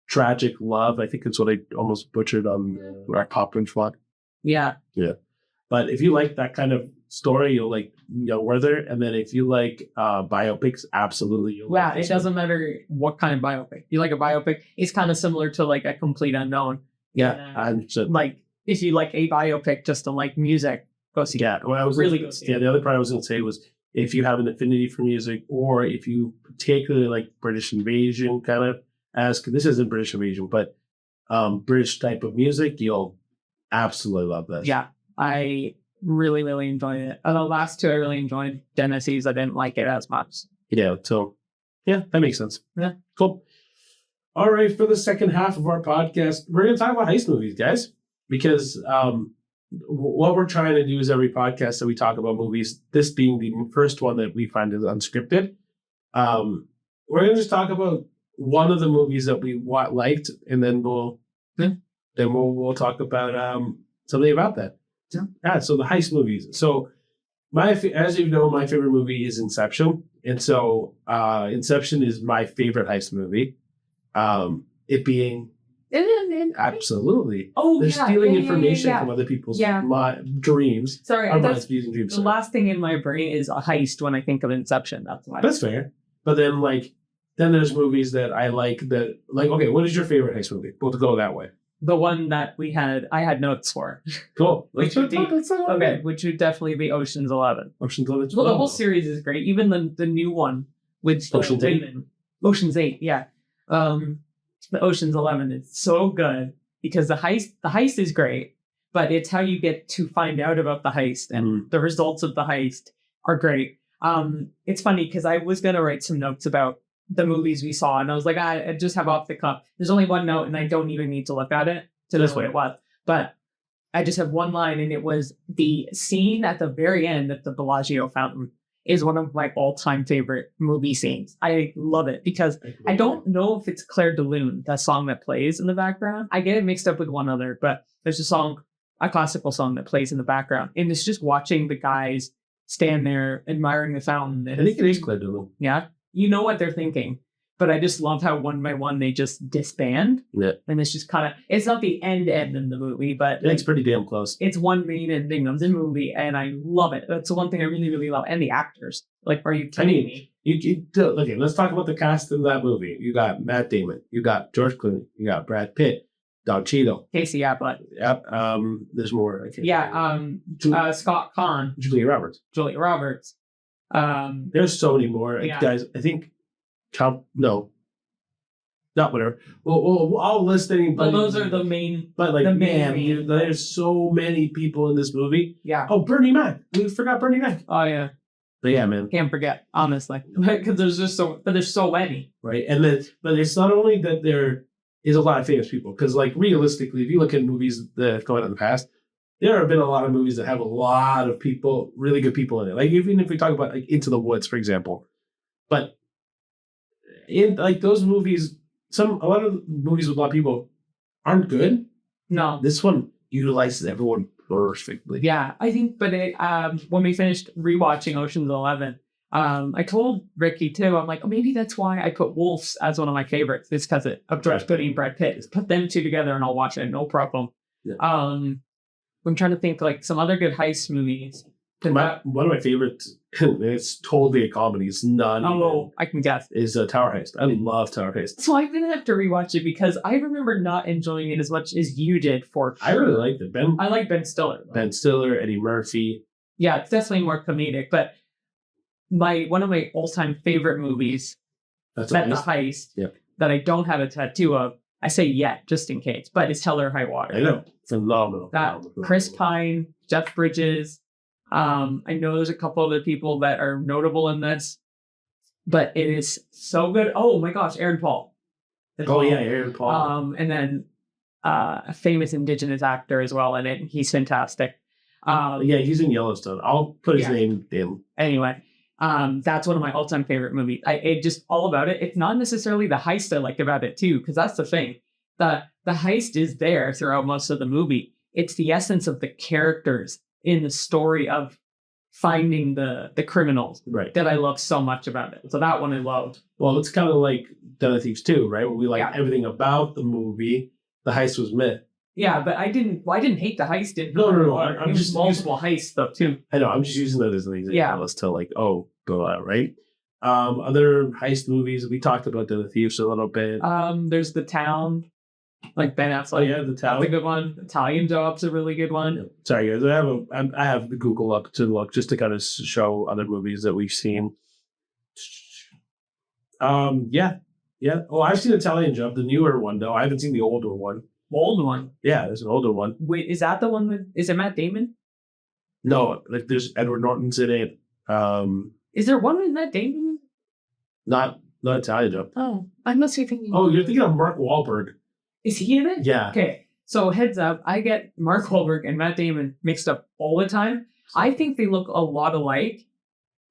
S1: tragic love, I think it's what I almost butchered on our Popcorn Schlock.
S2: Yeah.
S1: Yeah. But if you like that kind of story, you'll like Young Werther. And then if you like biopics, absolutely.
S2: It doesn't matter what kind of biopic. You like a biopic, it's kind of similar to like A Complete Unknown.
S1: Yeah.
S2: Like if you like a biopic just to like music, go see it.
S1: Yeah. Well, the other part I was going to say was if you have an affinity for music, or if you particularly like British invasion kind of this isn't British invasion, but British type of music, you'll absolutely love this.
S2: Yeah, I really, really enjoyed it. The last two I really enjoyed. Genesis, I didn't like it as much.
S1: Yeah, so yeah, that makes sense.
S2: Yeah.
S1: Cool. All right, for the second half of our podcast, we're going to talk about heist movies, guys, because what we're trying to do is every podcast that we talk about movies, this being the first one that we find is unscripted, we're going to just talk about one of the movies that we liked, and then we'll talk about something about that. Yeah. So the heist movies. So as you know, my favorite movie is Inception, and so Inception is my favorite heist movie. It being absolutely.
S2: Oh,
S1: they're stealing information from other people's dreams.
S2: Sorry,
S1: using dreams.
S2: The last thing in my brain is a heist when I think of Inception. That's why.
S1: That's fair. But then then there's movies that I like okay, what is your favorite heist movie? We'll go that way.
S2: The one that I had notes for.
S1: Cool.
S2: which would definitely be Ocean's 11.
S1: Ocean's 11.
S2: Well, the whole series is great. Even the new one with
S1: Ocean's 8.
S2: Ocean's 8, yeah. The Ocean's 11 is so good because the heist is great, but it's how you get to find out about the heist and the results of the heist are great. It's funny because I was going to write some notes about the movies we saw, and I was like, I just have off the cuff. There's only one note, and I don't even need to look at it to know what it was. But I just have one line, and it was the scene at the very end at the Bellagio fountain is one of my all-time favorite movie scenes. I love it because I don't know if it's Claire de Lune, that song that plays in the background. I get it mixed up with one other, but there's a classical song that plays in the background, and it's just watching the guys stand there admiring the fountain.
S1: I think it is Claire de Lune.
S2: Yeah. You know what they're thinking, but I just love how one by one they just disband.
S1: Yeah.
S2: And it's just it's not the end in the movie, but
S1: it's pretty damn close.
S2: It's one main ending of the movie, and I love it. That's the one thing I really, really love. And the actors. Are you kidding me?
S1: Okay, let's talk about the cast of that movie. You got Matt Damon, you got George Clooney, you got Brad Pitt, Don Cheadle,
S2: Casey Affleck.
S1: Yep. There's more.
S2: Scott Conn,
S1: Julia Roberts.
S2: There's
S1: so many more guys. I think not whatever. Well, I'll list any.
S2: But those are the main.
S1: But there's so many people in this movie.
S2: Yeah.
S1: Oh, Bernie Mac. We forgot Bernie Mac.
S2: Oh yeah.
S1: But yeah, man.
S2: Can't forget, honestly, because there's so many.
S1: Right, but it's not only that there is a lot of famous people, because realistically, if you look at movies that have come out in the past, there have been a lot of movies that have a lot of people, really good people in it. Even if we talk about Into the Woods, for example, but in those movies, a lot of movies with a lot of people aren't good.
S2: No,
S1: this one utilizes everyone perfectly.
S2: Yeah, I think. But when we finished rewatching Ocean's 11, I told Ricky too. I'm like, maybe that's why I put Wolves as one of my favorites. It's because of George Clooney and Brad Pitt. Just put them two together and I'll watch it, no problem. Yeah. I'm trying to think some other good heist movies.
S1: One of my favorites, it's totally a comedy. It's not.
S2: I can guess.
S1: Is Tower Heist. I love Tower Heist.
S2: So I'm gonna have to rewatch it because I remember not enjoying it as much as you did.
S1: I really liked it.
S2: I like Ben Stiller.
S1: Ben Stiller, Eddie Murphy.
S2: Yeah, it's definitely more comedic. But one of my all-time favorite movies, The Heist, that I don't have a tattoo of. I say yet, just in case, but it's Hell or High Water.
S1: I know. Phenomenal.
S2: Chris Pine, Jeff Bridges. I know there's a couple other people that are notable in this, but it is so good. Oh my gosh, Aaron Paul.
S1: Aaron Paul.
S2: And then a famous Indigenous actor as well in it. He's fantastic.
S1: He's in Yellowstone. I'll put his name in.
S2: Anyway, that's one of my all-time favorite movies. It just all about it. It's not necessarily the heist I like about it too, because that's the thing. The heist is there throughout most of the movie. It's the essence of the characters in the story of finding the criminals that I love so much about it. So that one I loved.
S1: Well, it's kind of like Den of Thieves 2, right? Where we like everything about the movie. The heist was meh.
S2: Yeah, but I didn't hate the heist.
S1: No. I'm just
S2: multiple heists stuff too.
S1: I know. I'm just using that as an example as to go out, right? Other heist movies, we talked about Den of Thieves a little bit.
S2: There's The Town. Like Ben Affleck.
S1: Oh yeah, the
S2: That's a
S1: talent.
S2: good one. Italian Job's a really good one.
S1: Sorry guys, I have the Google up to look just to kind of show other movies that we've seen. Yeah. Oh, I've seen Italian Job, the newer one though. I haven't seen the older one.
S2: Old one.
S1: Yeah, there's an older one.
S2: Wait, is that the one with? Is it Matt Damon?
S1: No, like there's Edward Norton's in it.
S2: Is there one with Matt Damon?
S1: Not Italian Job.
S2: Oh, I must be thinking.
S1: Oh, you're thinking of Mark Wahlberg.
S2: Is he in it?
S1: Yeah.
S2: Okay, so heads up, I get Mark Wahlberg and Matt Damon mixed up all the time. I think they look a lot alike.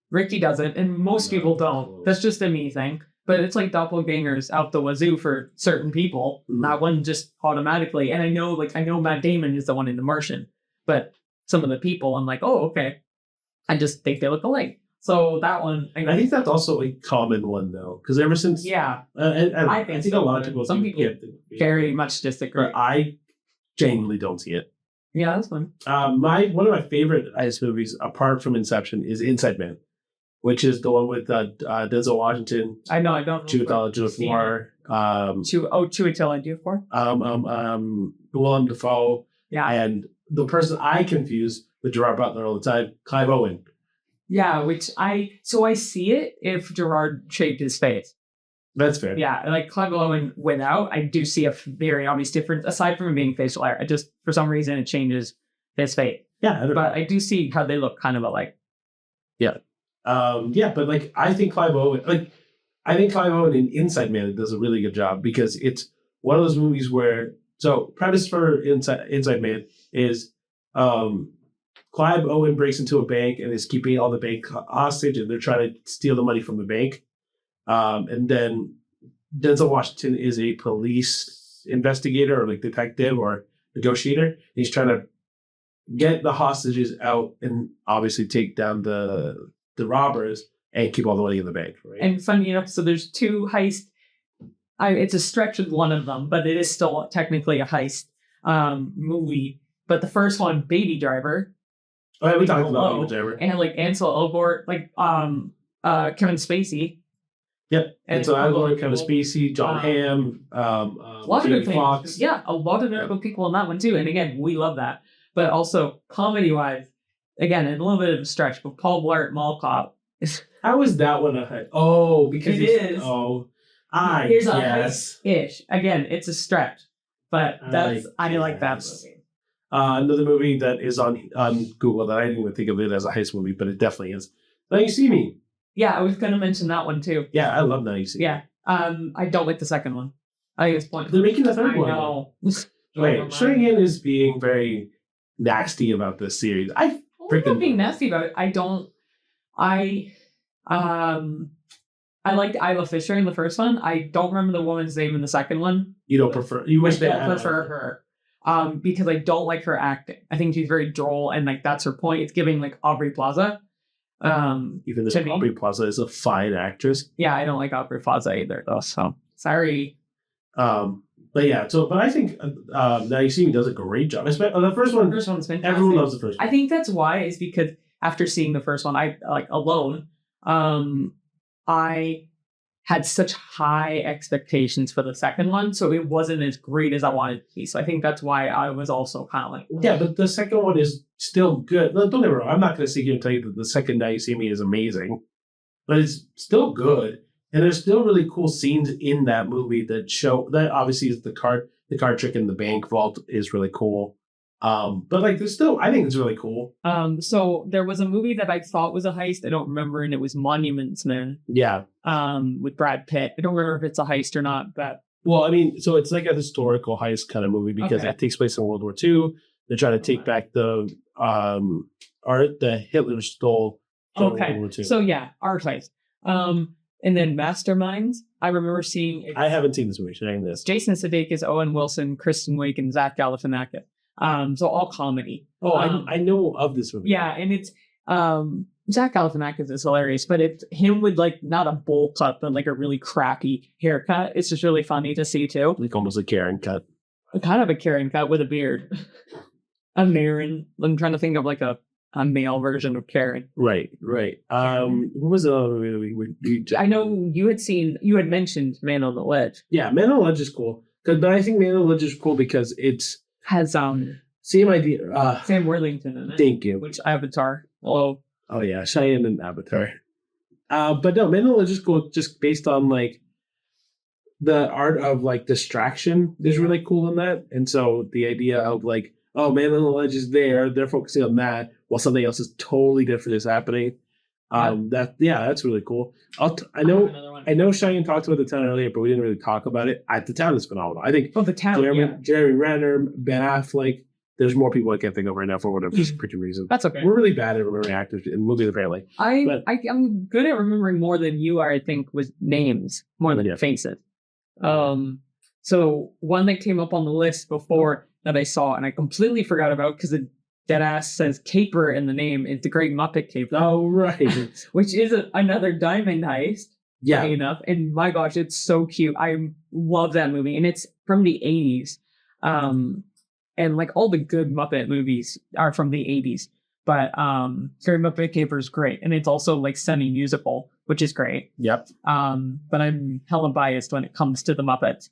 S2: Ricky doesn't, and most people don't. That's just a me thing. But it's like doppelgangers out the wazoo for certain people. Not one just automatically. And I know Matt Damon is the one in The Martian, but some of the people, I'm like, oh, okay. I just think they look alike. So that one,
S1: I think that's also a common one though, because ever since
S2: yeah,
S1: I think
S2: so.
S1: a lot of people
S2: Some people very much disagree.
S1: but I genuinely don't see it.
S2: Yeah, that's fun.
S1: One of my favorite heist movies, apart from Inception, is Inside Man, which is the one with Denzel Washington.
S2: I know, I don't know.
S1: Chiwetel Ejiofor.
S2: Chiwetel Ejiofor.
S1: Willem Dafoe.
S2: Yeah.
S1: And the person I confuse with Gerard Butler all the time, Clive Owen.
S2: Yeah, I see it if Gerard shaved his face.
S1: That's fair.
S2: Yeah, like Clive Owen without, I do see a very obvious difference, aside from him being facial hair. I just, for some reason, it changes his face.
S1: Yeah.
S2: But I do see how they look kind of alike.
S1: Yeah. But like I think Clive Owen in Inside Man does a really good job because it's one of those movies where premise for Inside Man is Clive Owen breaks into a bank and is keeping all the bank hostage and they're trying to steal the money from the bank. And then Denzel Washington is a police investigator or like detective or negotiator. He's trying to get the hostages out and obviously take down the robbers and keep all the money in the bank. Right?
S2: And funny enough, so there's two heists. It's a stretch with one of them, but it is still technically a heist movie. But the first one, Baby Driver.
S1: Oh, yeah, we talked about Baby Driver.
S2: And like Ansel Elgort, like Kevin Spacey.
S1: Yep. And so Elgort, Kevin Spacey, John Hamm,
S2: a lot of good Fox. Yeah, a lot of notable people in that one too. And again, we love that. But also comedy-wise, again, a little bit of a stretch, but Paul Blart Mall Cop.
S1: How is that one a heist? Oh, because
S2: it is.
S1: Oh,
S2: here's a heist-ish. Again, it's a stretch, but I like that movie.
S1: Another movie that is on Google that I didn't even think of it as a heist movie, but it definitely is. Now You See Me.
S2: Yeah, I was going to mention that one too.
S1: Yeah, I love Now You See Me.
S2: Yeah, I don't like the second one. I think it's pointless.
S1: They're making the third one.
S2: I know.
S1: Wait, Shringan is being very nasty about this series.
S2: I'm not being nasty about it. I liked Isla Fisher in the first one. I don't remember the woman's name in the second one.
S1: You don't prefer? You wish
S2: I don't prefer her. Because I don't like her acting. I think she's very droll, and like that's her point. It's giving like Aubrey Plaza.
S1: Even though Aubrey Plaza is a fine actress.
S2: Yeah, I don't like Aubrey Plaza either, though. So sorry.
S1: But yeah, but I think Now You See Me does a great job. The first one's fantastic. Everyone loves the first one.
S2: I think that's why is because after seeing the first one, I like alone. I had such high expectations for the second one, so it wasn't as great as I wanted it to be. So I think that's why I was also kind of like,
S1: yeah, but the second one is still good. Don't get me wrong. I'm not going to sit here and tell you that the second Now You See Me is amazing, but it's still good. And there's still really cool scenes in that movie that show that obviously is the card trick in the bank vault is really cool. But like there's still, I think it's really cool.
S2: So there was a movie that I thought was a heist. I don't remember, and it was Monuments Men.
S1: Yeah.
S2: With Brad Pitt. I don't remember if it's a heist or not, but
S1: well, I mean, so it's like a historical heist kind of movie because it takes place in World War II. They're trying to take back the art that Hitler stole from World War II.
S2: So yeah, art heist. And then Masterminds. I remember seeing.
S1: I haven't seen this movie. Should I name this?
S2: Jason Sudeikis, Owen Wilson, Kristen Wiig, and Zach Galifianakis. So all comedy.
S1: Oh, I know of this movie.
S2: Yeah, and it's Zach Galifianakis is hilarious, but it's him with like not a bowl cut, but like a really crappy haircut. It's just really funny to see too.
S1: Like almost a Karen cut.
S2: Kind of a Karen cut with a beard. A Marin. I'm trying to think of like a male version of Karen.
S1: Right. What was the other movie?
S2: I know you had mentioned Man on the Ledge.
S1: Yeah, Man on the Ledge is cool. But I think Man of the Village is cool because it's
S2: Has
S1: same idea.
S2: Sam Worthington in it.
S1: Thank you.
S2: Which Avatar. Oh
S1: yeah, Cheyenne and Avatar. But no, Man of the Village is cool just based on like the art of like distraction is really cool in that. And so the idea of like, oh, Man of the Village is there, they're focusing on that while something else is totally different is happening. That's really cool. I know Cheyenne talked about the town earlier, but we didn't really talk about it. The town is phenomenal. I think
S2: the town.
S1: Jeremy Renner, Ben Affleck. There's more people I can't think of right now for whatever reason.
S2: That's okay.
S1: We're really bad at remembering actors in movies apparently.
S2: I'm good at remembering more than you are. I think with names more than faces. So one that came up on the list before that I saw and I completely forgot about because it deadass says caper in the name. It's the Great Muppet Caper.
S1: Oh, right.
S2: Which is another diamond heist.
S1: Yeah.
S2: Enough. And my gosh, it's so cute. I love that movie. And it's from the 80s. And like all the good Muppet movies are from the 80s. But Great Muppet Caper is great. And it's also like semi-musical, which is great.
S1: Yep.
S2: But I'm hella biased when it comes to the Muppets.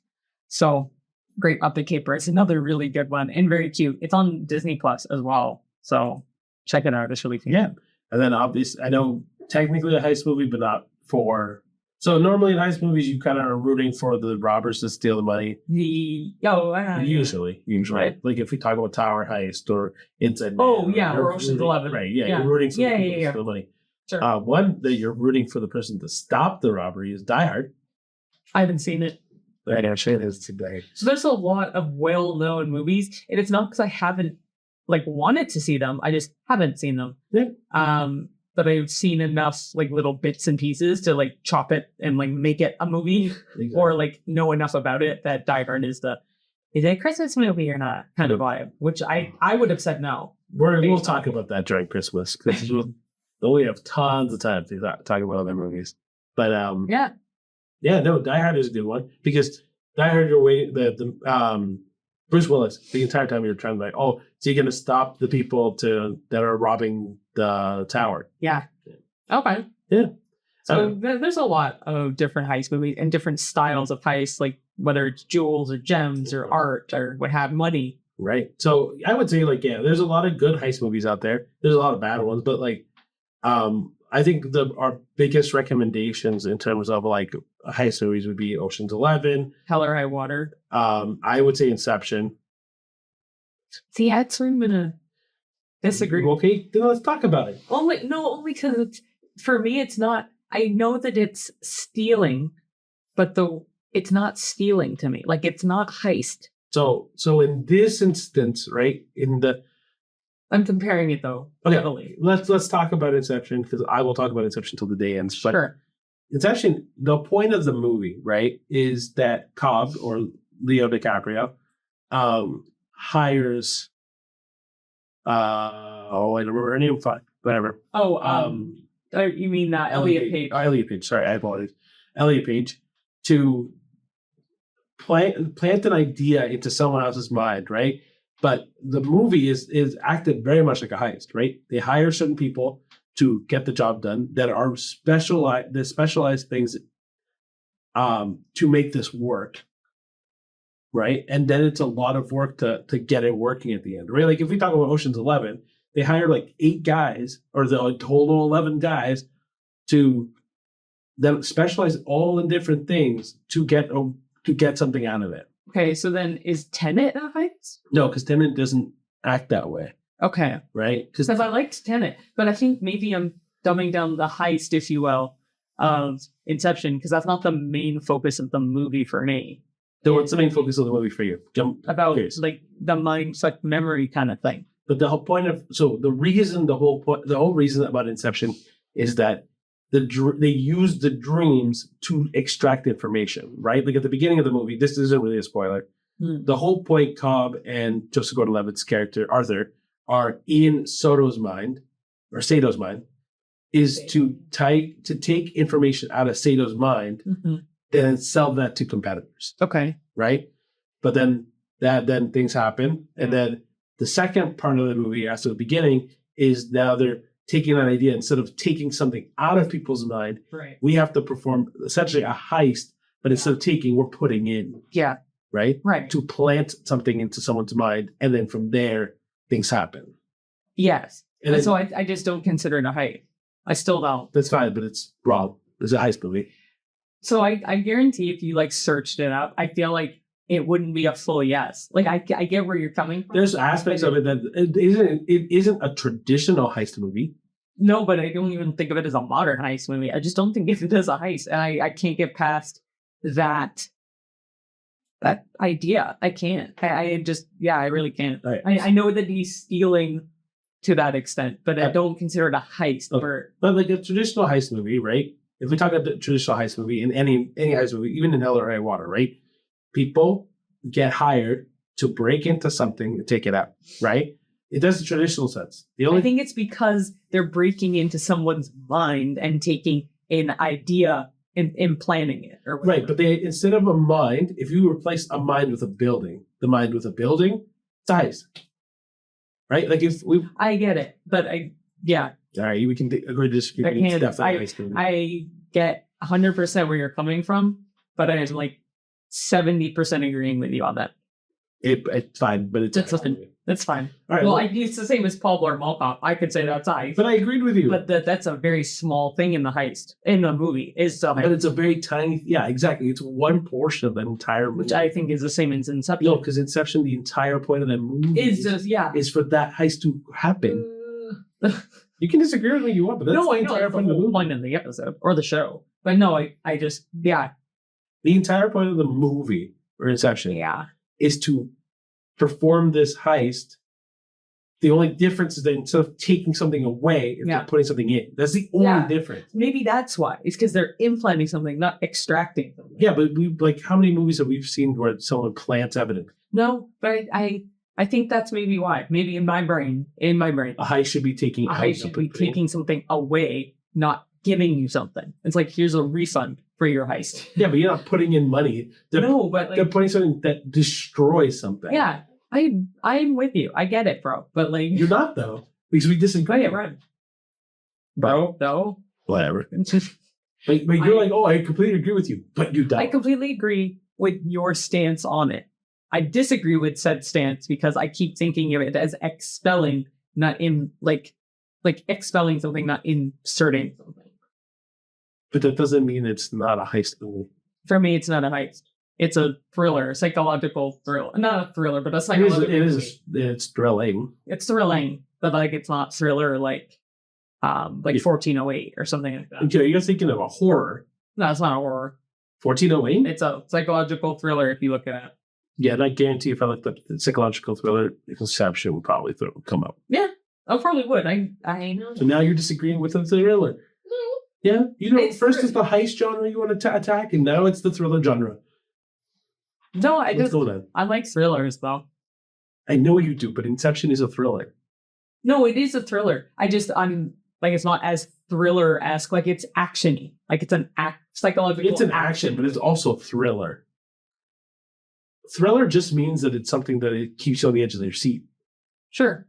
S2: So Great Muppet Caper is another really good one and very cute. It's on Disney Plus as well. So check it out. It's really cute.
S1: Yeah. And then obviously, I know technically a heist movie, but not for... So normally in heist movies, you kind of are rooting for the robbers to steal the money. Usually. Right. Like if we talk about Tower Heist or Inside Man.
S2: Or Ocean's 11.
S1: Right, yeah. You're rooting for the people to steal the money.
S2: Sure.
S1: One that you're rooting for the person to stop the robbery is Die Hard.
S2: I haven't seen it.
S1: Right, actually, it is today.
S2: So there's a lot of well-known movies, and it's not because I haven't wanted to see them. I just haven't seen them.
S1: Yeah.
S2: But I've seen enough little bits and pieces to chop it and make it a movie, exactly. Or know enough about it that Die Hard is it a Christmas movie or not kind of vibe. Which I would have said no.
S1: We'll talk about that during Christmas because we have tons of time to talk about other movies. But Die Hard is a good one because Die Hard, you're waiting the Bruce Willis the entire time you're trying to so you're going to stop the people that are robbing the tower.
S2: Yeah. Okay.
S1: Yeah.
S2: So there's a lot of different heist movies and different styles of heists, whether it's jewels or gems or art or what have money.
S1: Right. So I would say there's a lot of good heist movies out there. There's a lot of bad ones, but I think our biggest recommendations in terms of heist movies would be Ocean's 11,
S2: Hell or High Water.
S1: I would say Inception.
S2: See, I'm gonna disagree.
S1: Okay, then let's talk about it.
S2: Only because for me, it's not. I know that it's stealing, but it's not stealing to me. It's not heist.
S1: So in this instance, right?
S2: I'm comparing it though.
S1: Okay,
S2: heavily.
S1: let's talk about Inception because I will talk about Inception till the day ends. But
S2: sure.
S1: Inception, the point of the movie, right, is that Cobb or Leo DiCaprio hires. I don't remember her name. Fine, whatever.
S2: You mean Elliot Page?
S1: Elliot Page. Sorry, I apologize. Elliot Page to plant an idea into someone else's mind, right? But the movie is acted very much like a heist, right? They hire certain people to get the job done that are specialized things to make this work, right? And then it's a lot of work to get it working at the end, right? If we talk about Ocean's 11, they hire 8 guys or the total 11 guys to then specialize all in different things to get something out of it.
S2: Okay, so then is Tenet a heist?
S1: No, because Tenet doesn't act that way.
S2: Okay.
S1: Right?
S2: Because I liked Tenet, but I think maybe I'm dumbing down the heist, if you will, of Inception, because that's not the main focus of the movie for me.
S1: So what's the main focus of the movie for you?
S2: About the mind, memory kind of thing.
S1: But the whole point of the whole reason about Inception is that they use the dreams to extract information, right? At the beginning of the movie, this isn't really a spoiler. The whole point, Cobb and Joseph Gordon-Levitt's character Arthur are in Sato's mind, is to take information out of Sato's mind and sell that to competitors.
S2: Okay,
S1: right? But then things happen, and then the second part of the movie, after the beginning, is now they're taking that idea instead of taking something out of people's mind.
S2: Right.
S1: We have to perform essentially a heist, but instead of taking, we're putting in.
S2: Yeah.
S1: right?
S2: Right.
S1: To plant something into someone's mind, and then from there, things happen.
S2: Yes.
S1: And then,
S2: So I just don't consider it a heist. I still don't.
S1: that's fine, but it's wrong. It's a heist movie.
S2: So I guarantee if you like searched it up, I feel like it wouldn't be a full yes. Like I get where you're coming from.
S1: There's aspects of it that it isn't a traditional heist movie.
S2: No, but I don't even think of it as a modern heist movie. I just don't think of it as a heist. And I can't get past that idea. I can't. I just, yeah, I really can't.
S1: Right.
S2: I know that he's stealing to that extent, but I don't consider it a heist.
S1: Okay. But like a traditional heist movie, right? If we talk about the traditional heist movie, in any heist movie, even in Hell or High Water, right? People get hired to break into something and take it out, right? It does the traditional sense.
S2: I think it's because they're breaking into someone's mind and taking an idea and planning it. Or whatever.
S1: Right, but they, instead of a mind, if you replace a mind with a building, the mind with a building, it's a heist. Right? Like if we...
S2: I get it, but yeah.
S1: All right, we can agree to disagree. It's definitely a heist movie.
S2: I get 100% where you're coming from, but I'm like 70% agreeing with you on that.
S1: It's fine, but it's
S2: fine. That's fine.
S1: All right,
S2: well, it's the same as Paul Blart Mall Cop. I could say that's a heist.
S1: But I agreed with you.
S2: But that's a very small thing in the heist, in the movie.
S1: But it's a very tiny, yeah, exactly. It's one portion of that entire movie.
S2: Which I think is the same as Inception.
S1: No, because Inception, the entire point of that movie is for that heist to happen. You can disagree with me you want, but that's the entire point of the movie.
S2: Point of the episode or the show. But no, I just, yeah.
S1: The entire point of the movie, or Inception, is to perform this heist. The only difference is that instead of taking something away, they're putting something in. That's the only difference.
S2: Maybe that's why. It's because they're implanting something, not extracting something.
S1: Yeah, but how many movies have we seen where someone plants evidence?
S2: No, but I think that's maybe why. Maybe in my brain. A
S1: heist should be taking
S2: something away, not giving you something. It's like, here's a refund for your heist.
S1: Yeah, but you're not putting in money. They're putting something that destroys something.
S2: Yeah, I'm with you. I get it, bro. But like,
S1: you're not though, because we disagree.
S2: Right. Bro, no.
S1: Whatever. but you're like, oh, I completely agree with you, but you don't.
S2: I completely agree with your stance on it. I disagree with said stance because I keep thinking of it as expelling, not in like expelling something, not inserting something.
S1: But that doesn't mean it's not a heist movie.
S2: For me, it's not a heist. It's a thriller, a psychological thriller. Not a thriller, but a psychological
S1: It's thrilling.
S2: It's thrilling, but like it's not thriller like 1408 or something like that.
S1: Okay, you're thinking of a horror.
S2: No, it's not a horror.
S1: 1408?
S2: It's a psychological thriller if you look at it.
S1: Yeah, and I guarantee if I looked up the psychological thriller, Inception would probably come up.
S2: Yeah, I probably would. I know.
S1: So now you're disagreeing with the thriller. Yeah, first is the heist genre you want to attack, and now it's the thriller genre.
S2: No, I like thrillers though.
S1: I know you do, but Inception is a thriller.
S2: No, it is a thriller. I'm like, it's not as thriller-esque. Like, it's action-y. Like, it's an psychological.
S1: It's an action, but it's also thriller. Thriller just means that it's something that it keeps you on the edge of your seat.
S2: Sure.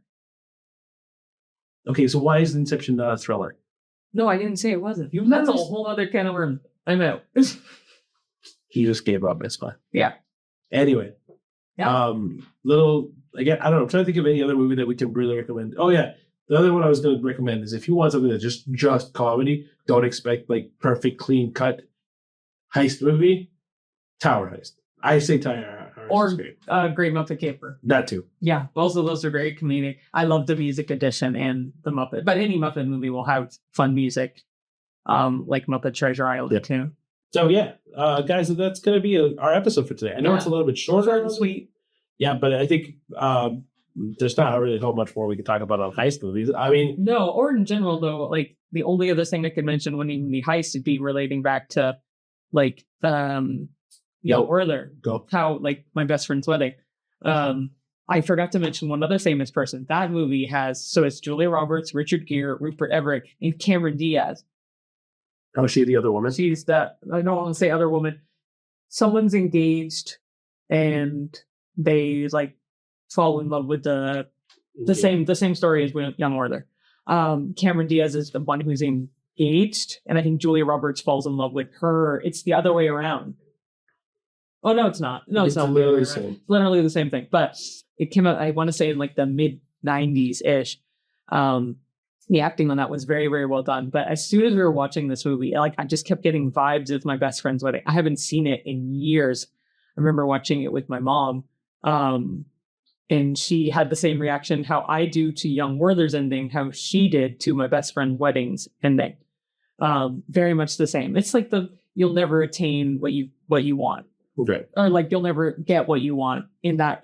S1: Okay, so why is Inception not a thriller?
S2: No, I didn't say it wasn't. That's a whole other can of worms. I'm out.
S1: He just gave up. It's fine.
S2: Yeah.
S1: Anyway.
S2: Yeah.
S1: Again, I don't know. I'm trying to think of any other movie that we can really recommend. Oh, yeah. The other one I was going to recommend is if you want something that's just comedy, don't expect like perfect, clean cut heist movie, Tower Heist. I say Tower Heist.
S2: Or Great Muppet Caper.
S1: That too.
S2: Yeah, both of those are very comedic. I love the music edition and the Muppet. But any Muppet movie will have fun music, like Muppet Treasure Island too.
S1: So yeah, guys, that's going to be our episode for today. I know it's a little bit shorter and sweet. Yeah, but I think there's not really so much more we can talk about on heist movies. I mean,
S2: no, or in general though, like the only other thing I could mention when even the heist would be relating back to like earlier.
S1: Go.
S2: How like My Best Friend's Wedding. I forgot to mention one other famous person. That movie it's Julia Roberts, Richard Gere, Rupert Everett, and Cameron Diaz.
S1: Oh, is she the other woman?
S2: She's that. I don't want to say other woman. Someone's engaged, and they like fall in love with the same story as with Young Werther. Cameron Diaz is the one who's engaged, and I think Julia Roberts falls in love with her. It's the other way around. Oh no, it's not. No, it's not
S1: literally the
S2: right.
S1: same.
S2: It's literally the same thing. But it came out, I want to say, in like the mid 90s ish. The acting on that was very, very well done. But as soon as we were watching this movie, like I just kept getting vibes with my best friend's wedding. I haven't seen it in years. I remember watching it with my mom. And she had the same reaction how I do to Young Werther's ending, how she did to my best friend wedding's ending. Very much the same. It's like you'll never attain what you want.
S1: Right.
S2: Or like you'll never get what you want in that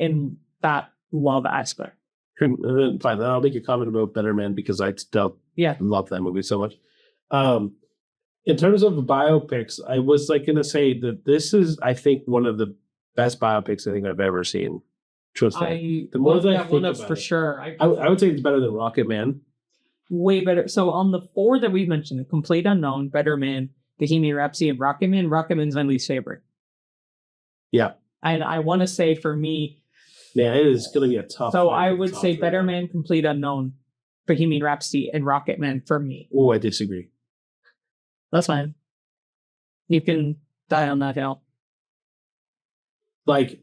S2: love aspect.
S1: Fine, then I'll make a comment about Better Man because I still love that movie so much. In terms of biopics, I was like gonna say that this is, I think, one of the best biopics I think I've ever seen. Truthfully, the more that I think about
S2: for sure,
S1: I would say it's better than Rocket Man.
S2: Way better. So on the 4 that we've mentioned, Complete Unknown, Better Man, Bohemian Rhapsody, and Rocket Man. Rocket Man's my least favorite.
S1: Yeah,
S2: and I want to say for me,
S1: yeah, it is going to be a tough.
S2: So I would say Better Man, Complete Unknown, Bohemian Rhapsody, and Rocket Man for me.
S1: Oh, I disagree.
S2: That's fine. You can die on that hill.
S1: Like,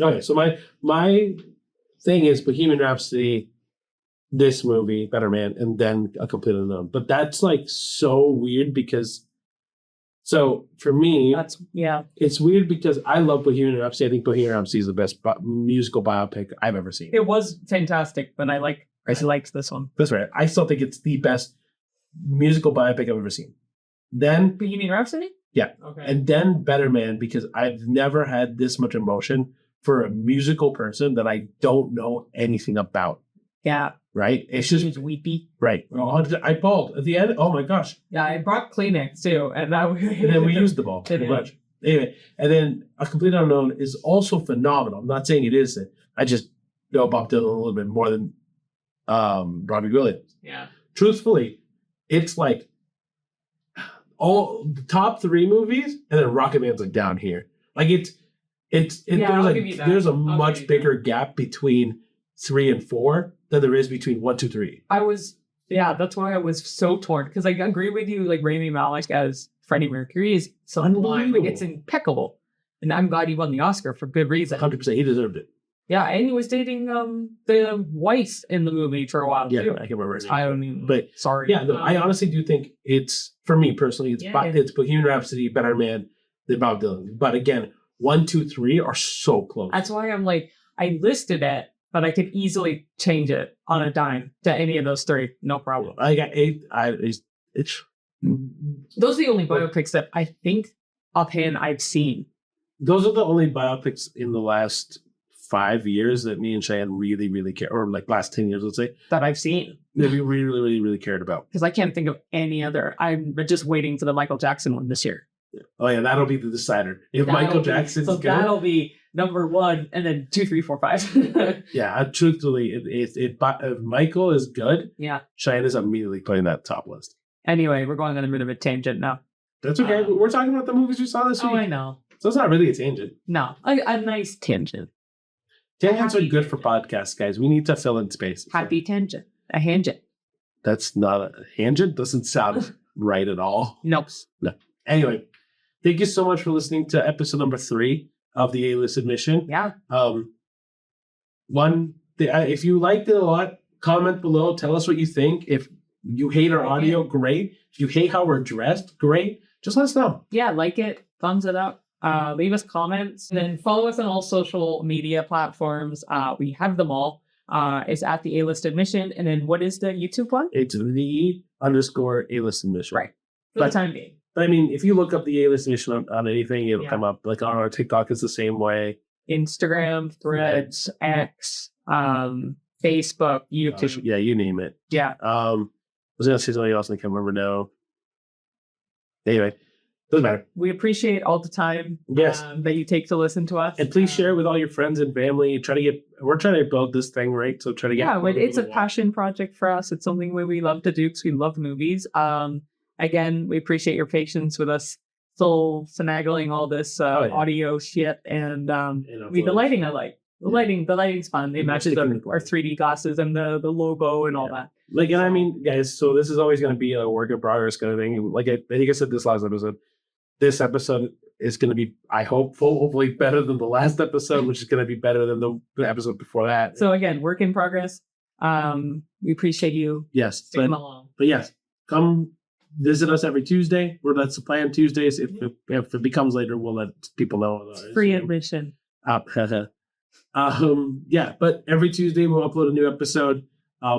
S1: okay, so my thing is Bohemian Rhapsody, this movie, Better Man, and then A Complete Unknown. But that's like so weird because, so for me, it's weird because I love Bohemian Rhapsody. I think Bohemian Rhapsody is the best musical biopic I've ever seen.
S2: It was fantastic, but I liked this one.
S1: That's right. I still think it's the best musical biopic I've ever seen. Then
S2: Bohemian Rhapsody?
S1: Yeah. Okay. And then Better Man, because I've never had this much emotion for a musical person that I don't know anything about.
S2: Yeah.
S1: Right? It's just
S2: weepy.
S1: Right. I bawled at the end. Oh my gosh.
S2: Yeah, I brought Kleenex too. And
S1: then we used the ball pretty much. Anyway, and then A Complete Unknown is also phenomenal. I'm not saying it isn't. I just know Bob Dylan a little bit more than Robbie Williams.
S2: Yeah.
S1: Truthfully, it's like all the top 3 movies, and then Rocket Man's like down here. Like there's a much bigger gap between 3 and 4 than there is between 1, 2, 3.
S2: That's why I was so torn, because I agree with you. Like Rami Malek as Freddie Mercury is sublime. Like it's impeccable, and I'm glad he won the Oscar for good reason.
S1: 100%, he deserved it.
S2: Yeah, and he was dating the wife in the movie for a while too.
S1: I can't remember his name.
S2: I don't even.
S1: But
S2: sorry.
S1: Yeah, no, I honestly do think it's, for me personally, it's Bohemian Rhapsody, Better Man, than Bob Dylan. But again, 1, 2, 3 are so close.
S2: That's why I'm like, I listed it, but I could easily change it on a dime to any of those 3, no problem.
S1: I got 8.
S2: Those are the only biopics that I think offhand I've seen.
S1: Those are the only biopics in the last 5 years that me and Cheyenne really, really care, or like last 10 years, let's say,
S2: that I've seen.
S1: That we really, really, really cared about.
S2: Because I can't think of any other. I'm just waiting for the Michael Jackson one this year.
S1: Oh yeah, that'll be the decider. If Michael Jackson's good,
S2: that'll be number 1, and then 2, 3, 4, 5.
S1: Yeah, truthfully, if Michael is good, Cheyenne is immediately putting that top list.
S2: Anyway, we're going on a bit of a tangent now.
S1: That's okay. We're talking about the movies we saw this week.
S2: Oh, I know.
S1: So it's not really a tangent.
S2: No, a nice tangent.
S1: Tangents are good for podcasts, guys. We need to fill in space.
S2: Happy tangent. A handjet.
S1: That's not a handjet. Doesn't sound right at all.
S2: Nope.
S1: No. Anyway, thank you so much for listening to episode number 3 of the A-List Admission.
S2: Yeah.
S1: If you liked it a lot, comment below. Tell us what you think. If you hate our audio, great. If you hate how we're dressed, great. Just let us know. Yeah, like it. Thumbs it up. Leave us comments. And then follow us on all social media platforms. We have them all. It's at the A-List Admission. And then what is the YouTube one? It's the _A-List Admission. Right. For the time being. But I mean, if you look up the A-List Admission on anything, it'll come up. Like on our TikTok, it's the same way. Instagram, Threads, X, Facebook, YouTube. Yeah, you name it. Yeah. I was going to say something else and I can't remember now. Anyway. Doesn't matter. We appreciate all the time that you take to listen to us. And please share with all your friends and family. We're trying to build this thing, right? So try to get... Yeah, but it's a passion project for us. It's something we love to do because we love movies. Again, we appreciate your patience with us still finagling all this audio shit. And the lighting I like. The lighting's fun. It matches our 3D glasses and the logo and all that. Like, and I mean, guys, so this is always going to be a work in progress kind of thing. Like I think I said this last episode. This episode is going to be, I hope, hopefully better than the last episode, which is going to be better than the episode before that.
S2: So again, work in progress. We appreciate you.
S1: Yes,
S2: sticking along.
S1: But yes, come visit us every Tuesday. That's the plan. Tuesdays. If it becomes later, we'll let people know.
S2: Free admission.
S1: Yeah, but every Tuesday we'll upload a new episode.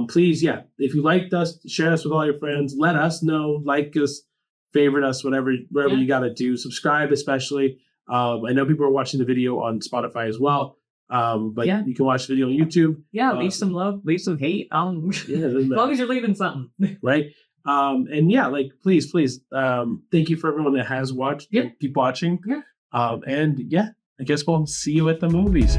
S1: Please, if you liked us, share us with all your friends. Let us know, like us, favorite us, whatever you got to do. Subscribe, especially. I know people are watching the video on Spotify as well. But you can watch the video on YouTube.
S2: Yeah, leave some love, leave some hate. As long as you're leaving something.
S1: Right. Please, thank you for everyone that has watched. Keep watching. I guess we'll see you at the movies.